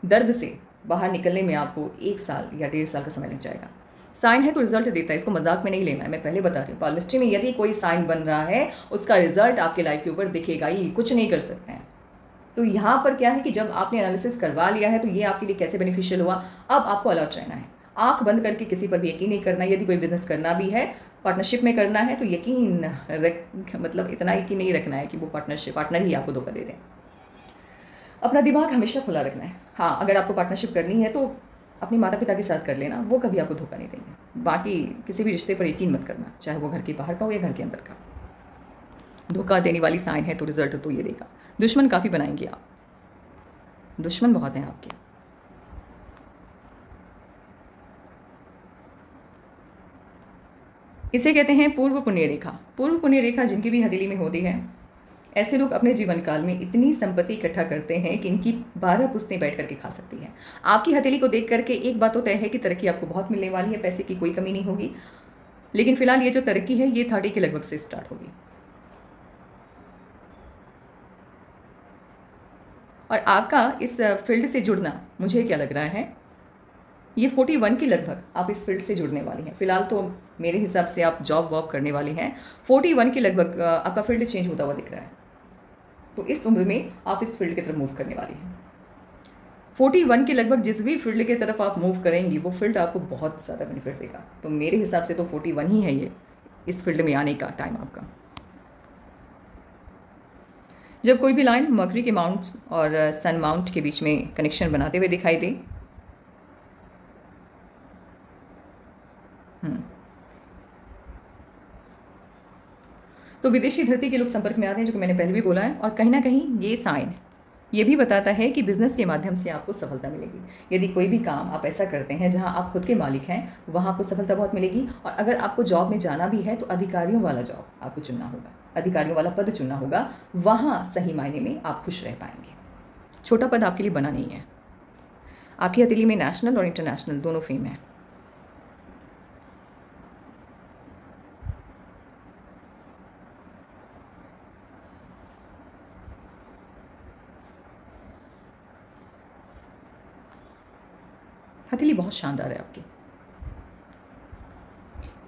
दर्द से बाहर निकलने में आपको 1 साल या 1.5 साल का समय लग जाएगा। साइन है तो रिजल्ट देता है, इसको मजाक में नहीं लेना है, मैं पहले बता रही हूँ। पाल्मिस्ट्री में यदि कोई साइन बन रहा है उसका रिजल्ट आपके लाइफ के ऊपर दिखेगा ही, कुछ नहीं कर सकते हैं। तो यहाँ पर क्या है कि जब आपने एनालिसिस करवा लिया है तो ये आपके लिए कैसे बेनिफिशियल हुआ, अब आपको अलर्ट रहना है, आंख बंद करके किसी पर भी यकीन नहीं करना। यदि कोई बिजनेस करना भी है, पार्टनरशिप में करना है, तो मतलब इतना यकीन नहीं रखना है कि वो पार्टनर ही आपको धोखा दे दें। अपना दिमाग हमेशा खुला रखना है। हाँ, अगर आपको पार्टनरशिप करनी है तो अपने माता पिता के साथ कर लेना, वो कभी आपको धोखा नहीं देंगे। बाकी किसी भी रिश्ते पर यकीन मत करना, चाहे वो घर के बाहर का हो या घर के अंदर का। धोखा देने वाली साइन है तो रिजल्ट तो ये देगा। दुश्मन काफ़ी बनाएंगे आप, दुश्मन बहुत हैं आपके। इसे कहते हैं पूर्व पुण्य रेखा। पूर्व पुण्य रेखा जिनकी भी हथेली में होती है, ऐसे लोग अपने जीवन काल में इतनी संपत्ति इकट्ठा करते हैं कि इनकी 12 पुश्तें बैठ करके खा सकती हैं। आपकी हथेली को देख करके एक बात तो तय है कि तरक्की आपको बहुत मिलने वाली है, पैसे की कोई कमी नहीं होगी। लेकिन फिलहाल ये जो तरक्की है ये 30 के लगभग से स्टार्ट होगी, और आपका इस फील्ड से जुड़ना, मुझे क्या लग रहा है, ये 41 के लगभग आप इस फील्ड से जुड़ने वाली हैं। फिलहाल तो मेरे हिसाब से आप जॉब वॉब करने वाली हैं। 41 के लगभग आपका फील्ड चेंज होता हुआ दिख रहा है, तो इस उम्र में आप इस फील्ड की तरफ मूव करने वाली हैं। 41 के लगभग जिस भी फील्ड की तरफ आप मूव करेंगी वो फील्ड आपको बहुत ज़्यादा बेनिफिट देगा। तो मेरे हिसाब से तो 41 ही है ये इस फील्ड में आने का टाइम आपका। जब कोई भी लाइन मर्करी के माउंट्स और सन माउंट के बीच में कनेक्शन बनाते हुए दिखाई दे, तो विदेशी धरती के लोग संपर्क में आते हैं, जो कि मैंने पहले भी बोला है। और कहीं ना कहीं ये साइन ये भी बताता है कि बिजनेस के माध्यम से आपको सफलता मिलेगी। यदि कोई भी काम आप ऐसा करते हैं जहां आप खुद के मालिक हैं, वहां आपको सफलता बहुत मिलेगी। और अगर आपको जॉब में जाना भी है तो अधिकारियों वाला जॉब आपको चुनना होगा, अधिकारियों वाला पद चुनना होगा, वहाँ सही मायने में आप खुश रह पाएंगे। छोटा पद आपके लिए बना नहीं है। आपकी हथेली में नेशनल और इंटरनेशनल दोनों फेम है। हथेली बहुत शानदार है आपकी।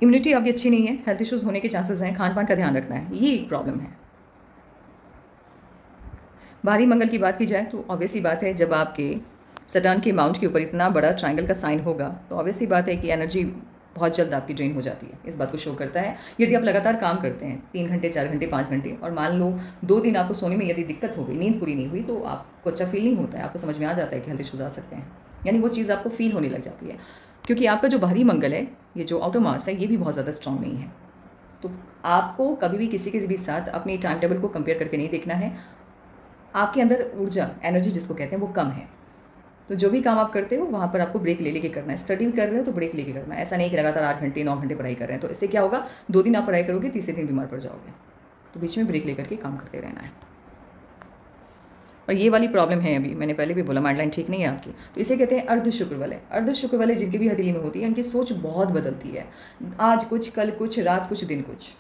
इम्यूनिटी आपकी अच्छी नहीं है, हेल्थ इश्यूज़ होने के चांसेस हैं, खान पान का ध्यान रखना है, ये एक प्रॉब्लम है। भारी मंगल की बात की जाए तो ऑब्वियस सी बात है, जब आपके सटर्न के माउंट के ऊपर इतना बड़ा ट्रायंगल का साइन होगा तो ऑब्वियस सी बात है कि एनर्जी बहुत जल्द आपकी ड्रेन हो जाती है। इस बात को शो करता है। यदि आप लगातार काम करते हैं 3 घंटे, 4 घंटे, 5 घंटे, और मान लो 2 दिन आपको सोने में यदि दिक्कत हो गई, नींद पूरी नहीं हुई, तो आपको अच्छा फील नहीं होता है, आपको समझ में आ जाता है कि हेल्थ इश्यूज आ सकते हैं, यानी वो चीज़ आपको फील होने लग जाती है। क्योंकि आपका जो बाहरी मंगल है, ये जो आउटर मास है, ये भी बहुत ज़्यादा स्ट्रांग नहीं है। तो आपको कभी भी किसी के भी साथ अपनी टाइम टेबल को कंपेयर करके नहीं देखना है। आपके अंदर ऊर्जा, एनर्जी जिसको कहते हैं, वो कम है। तो जो भी काम आप करते हो वहाँ पर आपको ब्रेक ले लेके करना है। स्टडी भी कर रहे हो तो ब्रेक लेके करना है। ऐसा नहीं कि लगातार 8 घंटे 9 घंटे पढ़ाई कर रहे हैं, तो इससे क्या होगा, 2 दिन आप पढ़ाई करोगे, तीसरे दिन बीमार पड़ जाओगे। तो बीच में ब्रेक लेकर के काम करते रहना है। और ये वाली प्रॉब्लम है, अभी मैंने पहले भी बोला, माइंड लाइन ठीक नहीं है आपकी, तो इसे कहते हैं अर्ध शुक्र वाले। अर्ध शुक्र वाले जिनकी भी हथेली में होती है, उनकी सोच बहुत बदलती है। आज कुछ, कल कुछ, रात कुछ, दिन कुछ,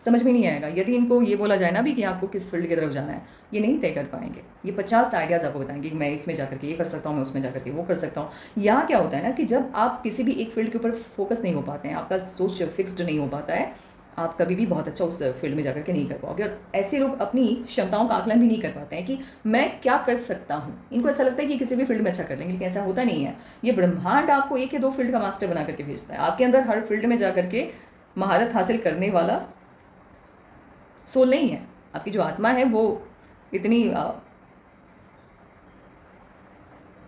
समझ में नहीं आएगा। यदि इनको ये बोला जाए ना भी कि आपको किस फील्ड की तरफ जाना है, ये नहीं तय कर पाएंगे। ये 50 आइडियाज़ आपको बताएंगे कि मैं इसमें जाकर के ये कर सकता हूँ, मैं उसमें जाकर के वो कर सकता हूँ। यहाँ क्या होता है ना कि जब आप किसी भी एक फील्ड के ऊपर फोकस नहीं हो पाते हैं, आपका सोच फिक्स्ड नहीं हो पाता है, आप कभी भी बहुत अच्छा उस फील्ड में जाकर के नहीं कर पाओगे। और ऐसे लोग अपनी क्षमताओं का आकलन भी नहीं कर पाते हैं कि मैं क्या कर सकता हूँ। इनको ऐसा लगता है कि किसी भी फील्ड में अच्छा कर लेंगे, लेकिन ऐसा होता नहीं है। ये ब्रह्मांड आपको 1 या 2 फील्ड का मास्टर बना करके भेजता है। आपके अंदर हर फील्ड में जाकर के महारत हासिल करने वाला सोल नहीं है। आपकी जो आत्मा है वो इतनी क्या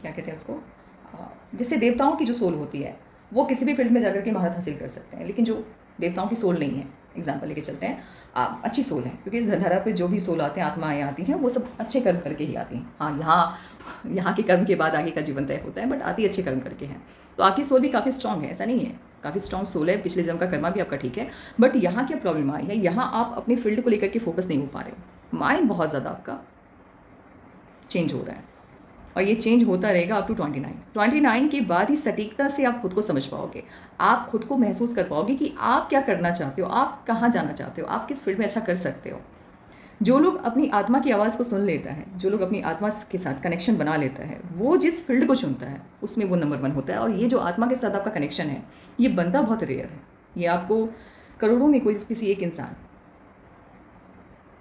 कहते हैं उसको, जिससे देवताओं की जो सोल होती है वो किसी भी फील्ड में जाकर के महारत हासिल कर सकते हैं, लेकिन जो देवताओं की सोल नहीं है, एग्जाम्पल लेके चलते हैं, अच्छी सोल है, क्योंकि इस धरा पे जो भी सोल आते हैं, आत्माएँ आती हैं, वो सब अच्छे कर्म करके ही आती हैं। हाँ, यहाँ के कर्म के बाद आगे का जीवन तय होता है, बट आती अच्छे कर्म करके हैं। तो आपकी सोल भी काफ़ी स्ट्रांग है, ऐसा नहीं है, काफ़ी स्ट्रांग सोल है। पिछले जन्म का कर्मा भी आपका ठीक है, बट यहाँ क्या प्रॉब्लम आई है, यहाँ आप अपनी फील्ड को लेकर के फोकस नहीं हो पा रहे। माइंड बहुत ज़्यादा आपका चेंज हो रहा है, और ये चेंज होता रहेगा अप टू 29 के बाद ही सटीकता से आप खुद को समझ पाओगे। आप खुद को महसूस कर पाओगे कि आप क्या करना चाहते हो, आप कहाँ जाना चाहते हो, आप किस फील्ड में अच्छा कर सकते हो। जो लोग अपनी आत्मा की आवाज़ को सुन लेता है, जो लोग अपनी आत्मा के साथ कनेक्शन बना लेता है, वो जिस फील्ड को चुनता है उसमें वो नंबर 1 होता है। और ये जो आत्मा के साथ आपका कनेक्शन है, ये बनता बहुत रेयर है। ये आपको करोड़ों में कोई किसी एक इंसान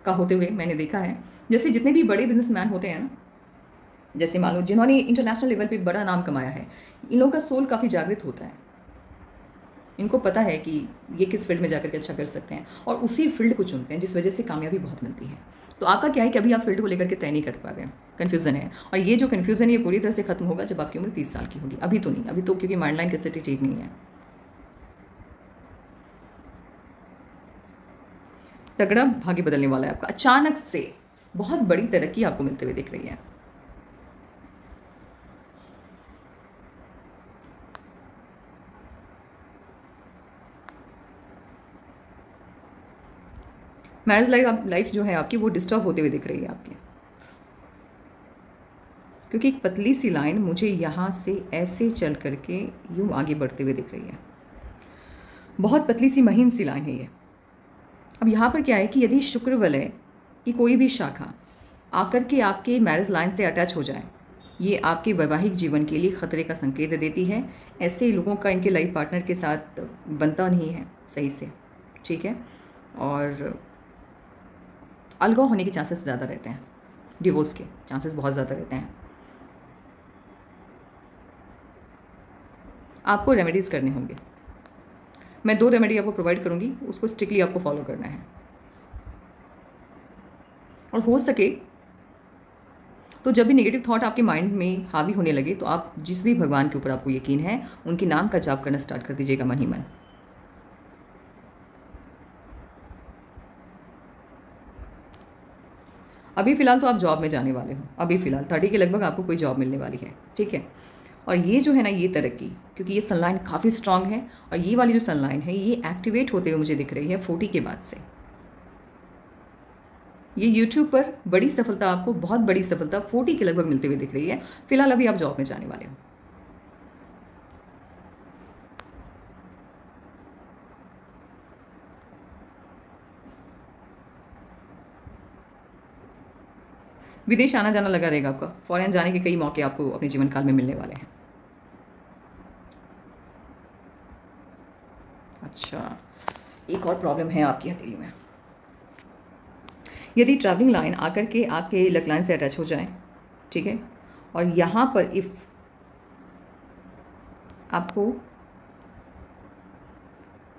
का होते हुए मैंने देखा है। जैसे जितने भी बड़े बिजनेसमैन होते हैं ना, जैसे मान लो जिन्होंने इंटरनेशनल लेवल पे बड़ा नाम कमाया है, इन लोगों का सोल काफ़ी जागृत होता है। इनको पता है कि ये किस फील्ड में जाकर के अच्छा कर सकते हैं, और उसी फील्ड को चुनते हैं, जिस वजह से कामयाबी बहुत मिलती है। तो आपका क्या है कि अभी आप फील्ड को लेकर के तय नहीं कर पा रहे हैं, कन्फ्यूज़न है। और ये जो कन्फ्यूज़न, ये पूरी तरह से खत्म होगा जब आपकी उम्र 30 साल की होगी। अभी तो नहीं, अभी तो क्योंकि माइंड लाइन की स्थिति ठीक नहीं है। तगड़ा भाग्य बदलने वाला है आपका, अचानक से बहुत बड़ी तरक्की आपको मिलते हुए दिख रही है। मैरिज लाइफ जो है आपकी, वो डिस्टर्ब होते हुए दिख रही है आपकी, क्योंकि एक पतली सी लाइन मुझे यहाँ से ऐसे चल करके यूँ आगे बढ़ते हुए दिख रही है। बहुत पतली सी महीन सी लाइन है ये। अब यहाँ पर क्या है कि यदि शुक्र वलय की कोई भी शाखा आकर के आपके मैरिज लाइन से अटैच हो जाए, ये आपके वैवाहिक जीवन के लिए खतरे का संकेत देती है। ऐसे लोगों का इनके लाइफ पार्टनर के साथ बनता नहीं है सही से, ठीक है, और अलगाव होने के चांसेस ज़्यादा रहते हैं, डिवोर्स के चांसेस बहुत ज़्यादा रहते हैं। आपको रेमेडीज़ करने होंगे। मैं 2 रेमेडी आपको प्रोवाइड करूँगी, उसको स्ट्रिक्टली आपको फॉलो करना है। और हो सके तो जब भी नेगेटिव थॉट आपके माइंड में हावी होने लगे, तो आप जिस भी भगवान के ऊपर आपको यकीन है, उनके नाम का जाप करना स्टार्ट कर दीजिएगा मन ही मन। अभी फ़िलहाल तो आप जॉब में जाने वाले हो, अभी फ़िलहाल 30 के लगभग आपको कोई जॉब मिलने वाली है, ठीक है। और ये जो है ना, ये तरक्की, क्योंकि ये सनलाइन काफ़ी स्ट्रांग है, और ये वाली जो सनलाइन है ये एक्टिवेट होते हुए मुझे दिख रही है 40 के बाद से। ये यूट्यूब पर बड़ी सफलता, आपको बहुत बड़ी सफलता 40 के लगभग मिलते हुए दिख रही है। फिलहाल अभी आप जॉब में जाने वाले हो। विदेश आना जाना लगा रहेगा आपका, फॉरेन जाने के कई मौके आपको अपने जीवन काल में मिलने वाले हैं। एक और प्रॉब्लम है आपकी हथेली में। यदि ट्रैवलिंग लाइन आकर के आपके लक लाइन से अटैच हो जाए, ठीक है, और यहाँ पर इफ़ आपको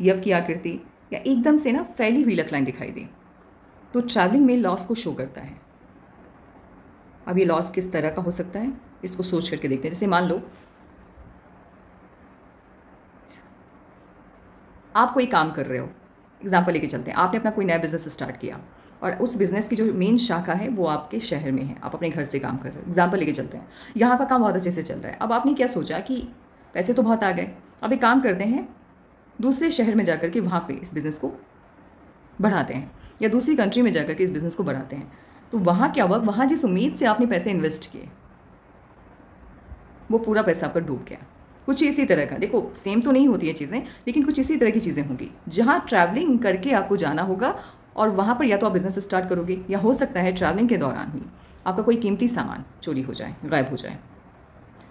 यव की आकृति या एकदम से ना फैली हुई लक लाइन दिखाई दे, तो ट्रैवलिंग में लॉस को शो करता है। अब ये लॉस किस तरह का हो सकता है, इसको सोच करके देखते हैं। जैसे मान लो आप कोई काम कर रहे हो, एग्जाम्पल लेके चलते हैं, आपने अपना कोई नया बिजनेस स्टार्ट किया और उस बिज़नेस की जो मेन शाखा है वो आपके शहर में है, आप अपने घर से काम कर रहे हो, एग्जाम्पल लेके चलते हैं, यहाँ का काम बहुत अच्छे से चल रहा है। अब आपने क्या सोचा कि पैसे तो बहुत आ गए, अब एक काम करते हैं, दूसरे शहर में जाकर के वहाँ पे इस बिज़नेस को बढ़ाते हैं, या दूसरी कंट्री में जाकर के इस बिज़नेस को बढ़ाते हैं। तो वहाँ क्या हुआ, वहाँ जिस उम्मीद से आपने पैसे इन्वेस्ट किए वो पूरा पैसा आपका डूब गया। कुछ इसी तरह का, देखो सेम तो नहीं होती है चीज़ें, लेकिन कुछ इसी तरह की चीज़ें होंगी जहाँ ट्रैवलिंग करके आपको जाना होगा और वहाँ पर या तो आप बिज़नेस स्टार्ट करोगे, या हो सकता है ट्रैवलिंग के दौरान ही आपका कोई कीमती सामान चोरी हो जाए, गायब हो जाए।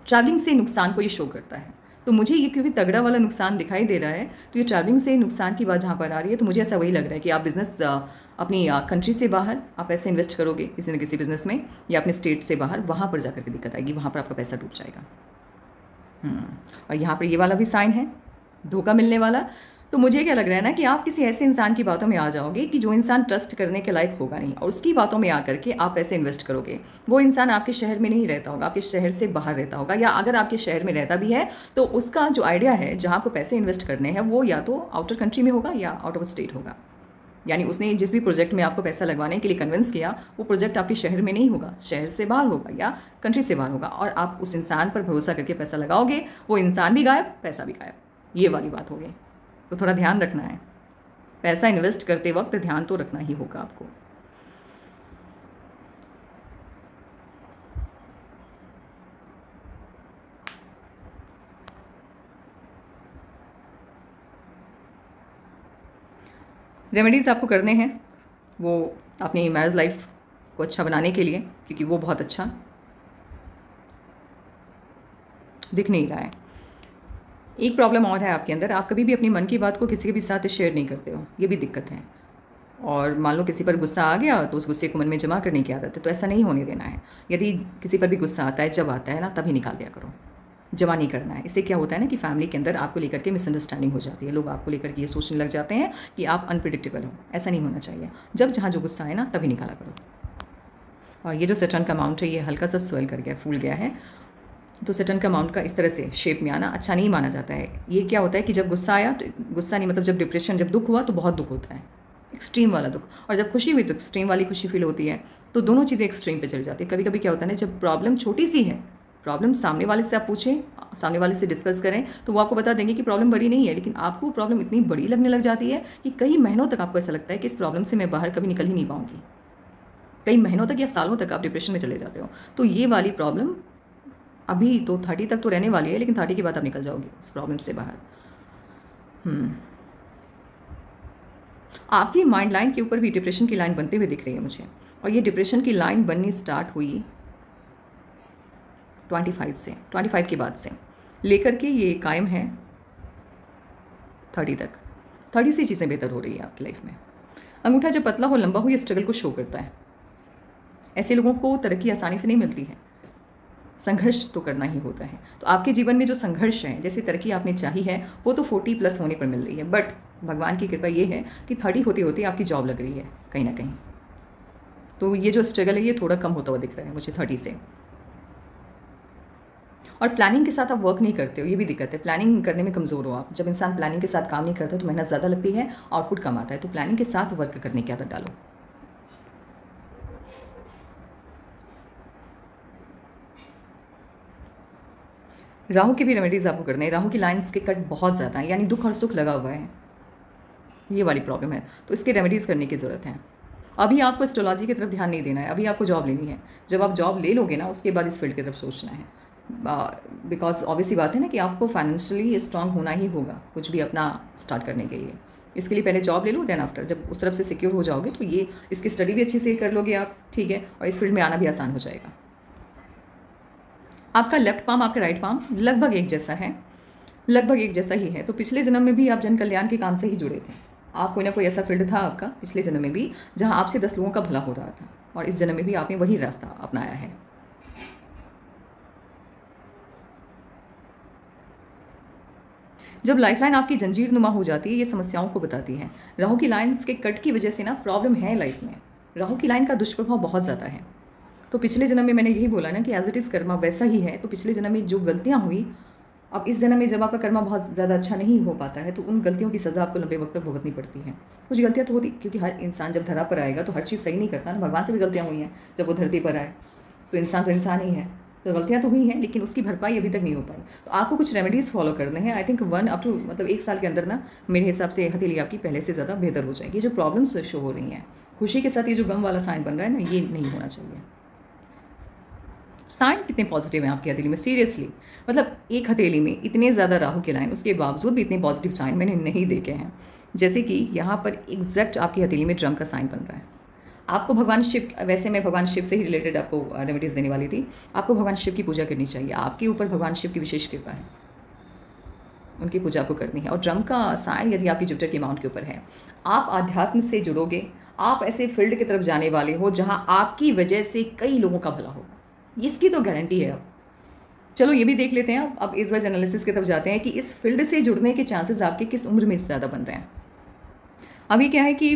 ट्रैवलिंग से नुकसान को ये शो करता है। तो मुझे ये क्योंकि तगड़ा वाला नुकसान दिखाई दे रहा है, तो ये ट्रैवलिंग से नुकसान की बात जहाँ पर आ रही है, तो मुझे ऐसा वही लग रहा है कि आप बिज़नेस अपनी कंट्री से बाहर आप पैसे इन्वेस्ट करोगे किसी न किसी बिज़नेस में, या अपने स्टेट से बाहर, वहाँ पर जाकर के दिक्कत आएगी, वहाँ पर आपका पैसा डूब जाएगा। और यहाँ पर ये वाला भी साइन है, धोखा मिलने वाला। तो मुझे क्या लग रहा है ना कि आप किसी ऐसे इंसान की बातों में आ जाओगे कि जो इंसान ट्रस्ट करने के लायक होगा नहीं, और उसकी बातों में आकर के आप पैसे इन्वेस्ट करोगे। वो इंसान आपके शहर में नहीं रहता होगा, आपके शहर से बाहर रहता होगा, या अगर आपके शहर में रहता भी है तो उसका जो आइडिया है जहाँ आपको पैसे इन्वेस्ट करने हैं वो या तो आउटर कंट्री में होगा या आउट ऑफ स्टेट होगा। यानी उसने जिस भी प्रोजेक्ट में आपको पैसा लगवाने के लिए कन्विंस किया, वो प्रोजेक्ट आपके शहर में नहीं होगा, शहर से बाहर होगा या कंट्री से बाहर होगा, और आप उस इंसान पर भरोसा करके पैसा लगाओगे, वो इंसान भी गायब, पैसा भी गायब। ये वाली बात हो गई। तो थोड़ा ध्यान रखना है, पैसा इन्वेस्ट करते वक्त ध्यान तो रखना ही होगा आपको। रेमेडीज़ आपको करने हैं वो अपनी मैरिज लाइफ को अच्छा बनाने के लिए, क्योंकि वो बहुत अच्छा दिख नहीं रहा है। एक प्रॉब्लम और है आपके अंदर, आप कभी भी अपनी मन की बात को किसी के भी साथ शेयर नहीं करते हो, ये भी दिक्कत है। और मान लो किसी पर गुस्सा आ गया तो उस गुस्से को मन में जमा करने की आदत है, तो ऐसा नहीं होने देना है। यदि किसी पर भी गुस्सा आता है, जब आता है ना, तभी निकाल दिया करो, जमा नहीं करना है। इससे क्या होता है ना कि फैमिली के अंदर आपको लेकर के मिसअंडरस्टैंडिंग हो जाती है, लोग आपको लेकर के ये सोचने लग जाते हैं कि आप अनप्रिडिक्टेबल हो। ऐसा नहीं होना चाहिए, जब जहाँ जो गुस्सा है ना तभी निकाला करो। और ये जो सेटर्न का माउंट है ये हल्का सा स्वेल कर गया, फूल गया है, तो सेटर्न का माउंट का इस तरह से शेप में आना अच्छा नहीं माना जाता है। ये क्या होता है कि जब गुस्सा आया, तो गुस्सा नहीं मतलब जब डिप्रेशन, जब दुख हुआ तो बहुत दुख होता है, एक्सट्रीम वाला दुख, और जब खुशी हुई तो एक्सट्रीम वाली खुशी फील होती है। तो दोनों चीज़ें एक्सट्रीम पे चली जाती है। कभी कभी क्या होता है ना, जब प्रॉब्लम छोटी सी है, प्रॉब्लम सामने वाले से आप पूछें, सामने वाले से डिस्कस करें, तो वो आपको बता देंगे कि प्रॉब्लम बड़ी नहीं है, लेकिन आपको प्रॉब्लम इतनी बड़ी लगने लग जाती है कि कई महीनों तक आपको ऐसा लगता है कि इस प्रॉब्लम से मैं बाहर कभी निकल ही नहीं पाऊंगी। कई महीनों तक या सालों तक आप डिप्रेशन में चले जाते हो। तो ये वाली प्रॉब्लम अभी तो 30 तक तो रहने वाली है, लेकिन 30 के बाद आप निकल जाओगे उस प्रॉब्लम से बाहर। आपकी माइंड लाइन के ऊपर भी डिप्रेशन की लाइन बनते हुए दिख रही है मुझे, और ये डिप्रेशन की लाइन बननी स्टार्ट हुई 25 के बाद से लेकर के ये कायम है 30 तक। 30 से चीज़ें बेहतर हो रही है आपकी लाइफ में। अंगूठा जब पतला हो, लंबा हो, ये स्ट्रगल को शो करता है। ऐसे लोगों को तरक्की आसानी से नहीं मिलती है, संघर्ष तो करना ही होता है। तो आपके जीवन में जो संघर्ष है, जैसे तरक्की आपने चाही है, वो तो 40+ होने पर मिल रही है, बट भगवान की कृपा ये है कि 30 होते होते आपकी जॉब लग रही है कहीं ना कहीं। तो ये जो स्ट्रगल है ये थोड़ा कम होता हुआ दिख रहा है मुझे 30 से। और प्लानिंग के साथ आप वर्क नहीं करते हो, ये भी दिक्कत है। प्लानिंग करने में कमज़ोर हो आप। जब इंसान प्लानिंग के साथ काम नहीं करता तो मेहनत ज़्यादा लगती है, आउटपुट कम आता है। तो प्लानिंग के साथ वर्क करने की आदत डालो। राहु की भी रेमेडीज़ आपको करने हैं। राहु की लाइन्स के कट बहुत ज़्यादा है, यानी दुख और सुख लगा हुआ है, ये वाली प्रॉब्लम है। तो इसके रेमेडीज़ करने की ज़रूरत है। अभी आपको एस्ट्रोलॉजी की तरफ ध्यान नहीं देना है, अभी आपको जॉब लेनी है। जब आप जॉब ले लोगे ना, उसके बाद इस फील्ड की तरफ सोचना है। बिकॉज ऑब्वियसली बात है ना कि आपको फाइनेंशियली स्ट्रांग होना ही होगा कुछ भी अपना स्टार्ट करने के लिए। इसके लिए पहले जॉब ले लो, देन आफ्टर जब उस तरफ से सिक्योर हो जाओगे तो ये इसकी स्टडी भी अच्छे से कर लोगे आप, ठीक है, और इस फील्ड में आना भी आसान हो जाएगा। आपका लेफ्ट पाम, आपका राइट पाम लगभग एक जैसा है, लगभग एक जैसा ही है। तो पिछले जन्म में भी आप जन कल्याण के काम से ही जुड़े थे, आप कोई ना कोई ऐसा फील्ड था आपका पिछले जन्म में भी जहाँ आपसे 10 लोगों का भला हो रहा था, और इस जन्म में भी आपने वही रास्ता अपनाया है। जब लाइफलाइन आपकी जंजीर नुमा हो जाती है, ये समस्याओं को बताती है। राहु की लाइन्स के कट की वजह से ना प्रॉब्लम है लाइफ में। राहु की लाइन का दुष्प्रभाव बहुत ज़्यादा है। तो पिछले जन्म में मैंने यही बोला ना कि एज इट इज़ कर्मा वैसा ही है। तो पिछले जन्म में जो गलतियाँ हुई, अब इस जन्म में जब आपका कर्मा बहुत ज़्यादा अच्छा नहीं हो पाता है तो उन गलतियों की सज़ा आपको लंबे वक्त तक भुगतनी पड़ती है। कुछ गलतियाँ तो होती, क्योंकि हर इंसान जब धरा पर आएगा तो हर चीज़ सही नहीं करता ना। भगवान से भी गलतियाँ हुई हैं जब वो धरती पर आए, तो इंसान ही है। तो गलतियाँ तो हुई हैं, लेकिन उसकी भरपाई अभी तक नहीं हो पाई। तो आपको कुछ रेमेडीज़ फॉलो करने हैं। आई थिंक 1 अप टू मतलब 1 साल के अंदर ना मेरे हिसाब से हथेली आपकी पहले से ज़्यादा बेहतर हो जाएगी। जो प्रॉब्लम्स शो हो रही हैं, खुशी के साथ ये जो गम वाला साइन बन रहा है ना, ये नहीं होना चाहिए। साइन कितने पॉजिटिव हैं आपकी हथेली में, सीरियसली। मतलब एक हथेली में इतने ज़्यादा राहु के लाइन, उसके बावजूद भी इतने पॉजिटिव साइन मैंने नहीं देखे हैं। जैसे कि यहाँ पर एग्जैक्ट आपकी हथेली में ड्रम का साइन बन रहा है। आपको भगवान शिव, वैसे मैं भगवान शिव से ही रिलेटेड आपको रेमेडीज़ देने वाली थी। आपको भगवान शिव की पूजा करनी चाहिए। आपके ऊपर भगवान शिव की विशेष कृपा है, उनकी पूजा को करनी है। और ड्रम का साइन यदि आपकी जुपिटर की माउंट के ऊपर है, आप आध्यात्म से जुड़ोगे। आप ऐसे फील्ड की तरफ जाने वाले हो जहाँ आपकी वजह से कई लोगों का भला हो, इसकी तो गारंटी है। अब चलो ये भी देख लेते हैं। अब इस वाइज एनालिसिस की तरफ जाते हैं कि इस फील्ड से जुड़ने के चांसेस आपके किस उम्र में ज़्यादा बन रहे हैं। अभी क्या है कि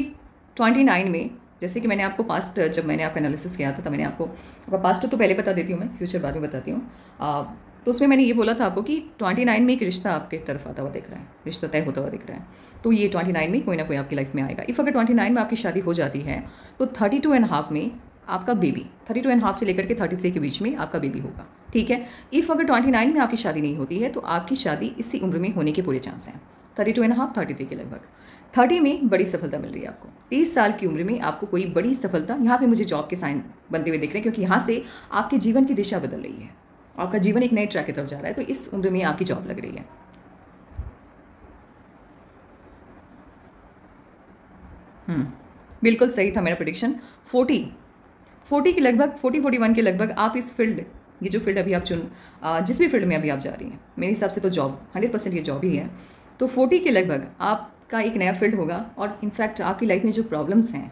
29 में, जैसे कि मैंने आपको पास्ट, जब मैंने आपका एनालिसिस किया था तब मैंने आपको पास्ट तो पहले बता देती हूँ मैं, फ्यूचर बाद में बताती हूँ। तो उसमें मैंने ये बोला था आपको कि 29 में एक रिश्ता आपके तरफ आता हुआ दिख रहा है, रिश्ता तय होता हुआ दिख रहा है। तो ये 29 में कोई ना कोई आपकी लाइफ में आएगा। इफ़ अगर 29 में आपकी शादी हो जाती है तो 32.5 में आपका बेबी, 32.5 से लेकर के 33 के बीच में आपका बेबी होगा, ठीक है। इफ़ अगर 29 में आपकी शादी नहीं होती है तो आपकी शादी इसी उम्र में होने के पूरे चांस हैं, 32.5 33 के लगभग। 30 में बड़ी सफलता मिल रही है आपको। 30 साल की उम्र में आपको कोई बड़ी सफलता, यहाँ पे मुझे जॉब के साइन बनते हुए दिख रहे हैं, क्योंकि यहाँ से आपके जीवन की दिशा बदल रही है। आपका जीवन एक नए ट्रैक की तरफ जा रहा है, तो इस उम्र में आपकी जॉब लग रही है। बिल्कुल सही था मेरा प्रेडिक्शन। 40 के लगभग, 40-41 के लगभग आप इस फील्ड, ये जो फील्ड अभी आप जिस भी फील्ड में अभी आप जा रही हैं, मेरे हिसाब से तो जॉब 100% ये जॉब ही है। तो 40 के लगभग आपका एक नया फील्ड होगा। और इनफैक्ट आपकी लाइफ में जो प्रॉब्लम्स हैं,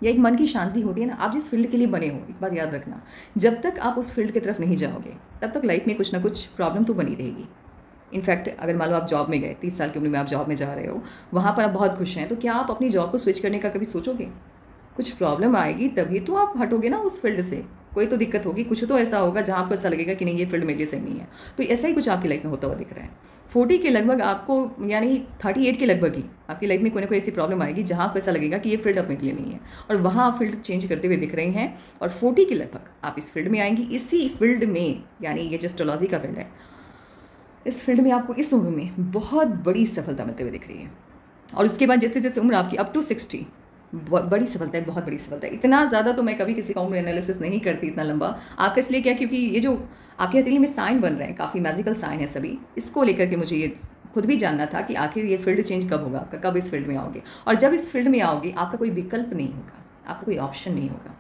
या एक मन की शांति होती है ना, आप जिस फील्ड के लिए बने हो, एक बात याद रखना, जब तक आप उस फील्ड की तरफ नहीं जाओगे तब तक लाइफ में कुछ ना कुछ प्रॉब्लम तो बनी रहेगी। इनफैक्ट अगर मान लो आप जॉब में गए, 30 साल की उम्र में आप जॉब में जा रहे हो, वहाँ पर आप बहुत खुश हैं, तो क्या आप अपनी जॉब को स्विच करने का कभी सोचोगे? कुछ प्रॉब्लम आएगी तभी तो आप हटोगे ना उस फील्ड से। कोई तो दिक्कत होगी, कुछ तो ऐसा होगा जहाँ आपको ऐसा लगेगा कि नहीं ये फील्ड मेरे लिए सही नहीं है। तो ऐसा ही कुछ आपकी लाइफ में होता हुआ दिख रहा है। 40 के लगभग आपको, यानी 38 के लगभग ही आपकी लाइफ में कोई ना कोई ऐसी प्रॉब्लम आएगी जहाँ आपको ऐसा लगेगा कि ये फील्ड अब मेरे लिए नहीं है, और वहाँ आप फील्ड चेंज करते हुए दिख रहे हैं। और 40 के लगभग आप इस फील्ड में आएंगी। इसी फील्ड में, यानी ये जो एस्ट्रोलॉजी का फील्ड है, इस फील्ड में आपको इस उम्र में बहुत बड़ी सफलता मिलते हुए दिख रही है। और उसके बाद जैसे जैसे उम्र आपकी अप टू 60, बड़ी सफलता है, बहुत बड़ी सफलता है। इतना ज़्यादा तो मैं कभी किसी का उम्र एनालिसिस नहीं करती इतना लंबा। आपका इसलिए क्या, क्योंकि ये जो आपकी हथेली में साइन बन रहे हैं, काफ़ी मैजिकल साइन है सभी, इसको लेकर के मुझे ये खुद भी जानना था कि आखिर ये फील्ड चेंज कब होगा, कब इस फील्ड में आओगे। और जब इस फील्ड में आओगे आपका कोई विकल्प नहीं होगा, आपका कोई ऑप्शन नहीं होगा,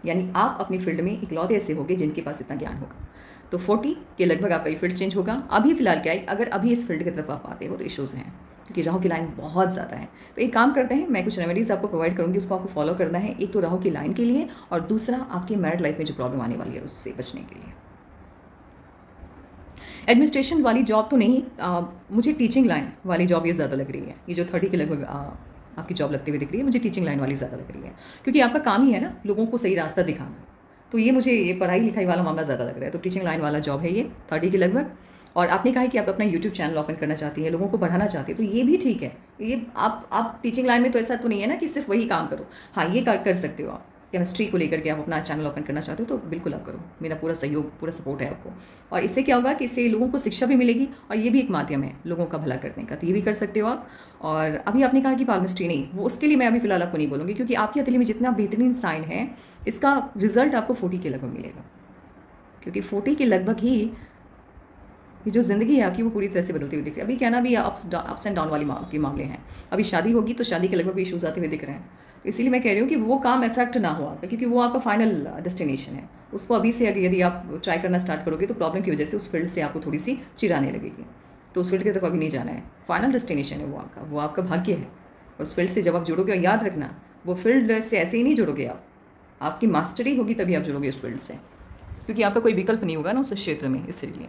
यानी आप अपनी फील्ड में इकलौते ऐसे होगे जिनके पास इतना ज्ञान होगा। तो 40 के लगभग आपका ये फील्ड चेंज होगा। अभी फिलहाल क्या है, अगर अभी इस फील्ड की तरफ आप आते हो तो इश्यूज़ हैं, क्योंकि राहु की लाइन बहुत ज़्यादा है। तो एक काम करते हैं, मैं कुछ रेमेडीज़ आपको प्रोवाइड करूँगी, उसको आपको फॉलो करना है। एक तो राहु की लाइन के लिए, और दूसरा आपकी मैरिड लाइफ में जो प्रॉब्लम आने वाली है उससे बचने के लिए। एडमिनिस्ट्रेशन वाली जॉब तो नहीं, मुझे टीचिंग लाइन वाली जॉब ये ज़्यादा लग रही है। ये जो 30 के लगभग आपकी जॉब लगती हुई दिख रही है, मुझे टीचिंग लाइन वाली ज़्यादा लग रही है, क्योंकि आपका काम ही है ना लोगों को सही रास्ता दिखाना। तो ये मुझे ये पढ़ाई लिखाई वाला मामला ज़्यादा लग रहा है। तो टीचिंग लाइन वाला जॉब है ये 30 के लगभग। और आपने कहा है कि आप अपना यूट्यूब चैनल ओपन करना चाहती हैं, लोगों को बढ़ाना चाहती है, तो ये भी ठीक है। ये आप टीचिंग लाइन में तो ऐसा तो नहीं है ना कि सिर्फ वही काम करो। हाँ, ये कर सकते हो आप। केमिस्ट्री को लेकर के आप अपना चैनल ओपन करना चाहते हो तो बिल्कुल आप करो, मेरा पूरा सहयोग, पूरा सपोर्ट है आपको। और इससे क्या होगा कि इससे लोगों को शिक्षा भी मिलेगी, और ये भी एक माध्यम है लोगों का भला करने का, तो ये भी कर सकते हो आप। और अभी आपने कहा कि पाल्मिस्ट्री नहीं, वो उसके लिए मैं अभी फिलहाल आपको नहीं बोलूँगी, क्योंकि आपकी हथेली में जितना बेहतरीन साइन है, इसका रिजल्ट आपको 40 के लगभग मिलेगा, क्योंकि 40 के लगभग ही ये जो ज़िंदगी है आपकी वो पूरी तरह से बदलती हुई दिख रही है। अभी क्या ना, अभी अप्स एंड डाउन वाली के मामले हैं। अभी शादी होगी तो शादी के लगभग भी इशूज़ आते हुए दिख रहे हैं। तो इसीलिए मैं कह रही हूँ कि वो काम इफेक्ट ना हो आपका, क्योंकि वो आपका फाइनल डेस्टिनेशन है। उसको अभी से यदि आप ट्राई करना स्टार्ट करोगे तो प्रॉब्लम की वजह से उस फील्ड से आपको थोड़ी सी चिढ़ाने लगेगी। तो उस फील्ड की तरफ अभी नहीं जाना है। फाइनल डेस्टिनेशन है वो आपका भाग्य है। उस फील्ड से जब आप जुड़ोगे, याद रखना वो फील्ड से ऐसे ही नहीं जुड़ोगे आप, आपकी मास्टरी होगी तभी आप जुड़ोगे उस फील्ड से, क्योंकि आपका कोई विकल्प नहीं होगा ना उस क्षेत्र में, इसलिए।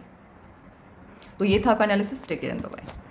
तो ये था आपका analysis. Take care and bye bye.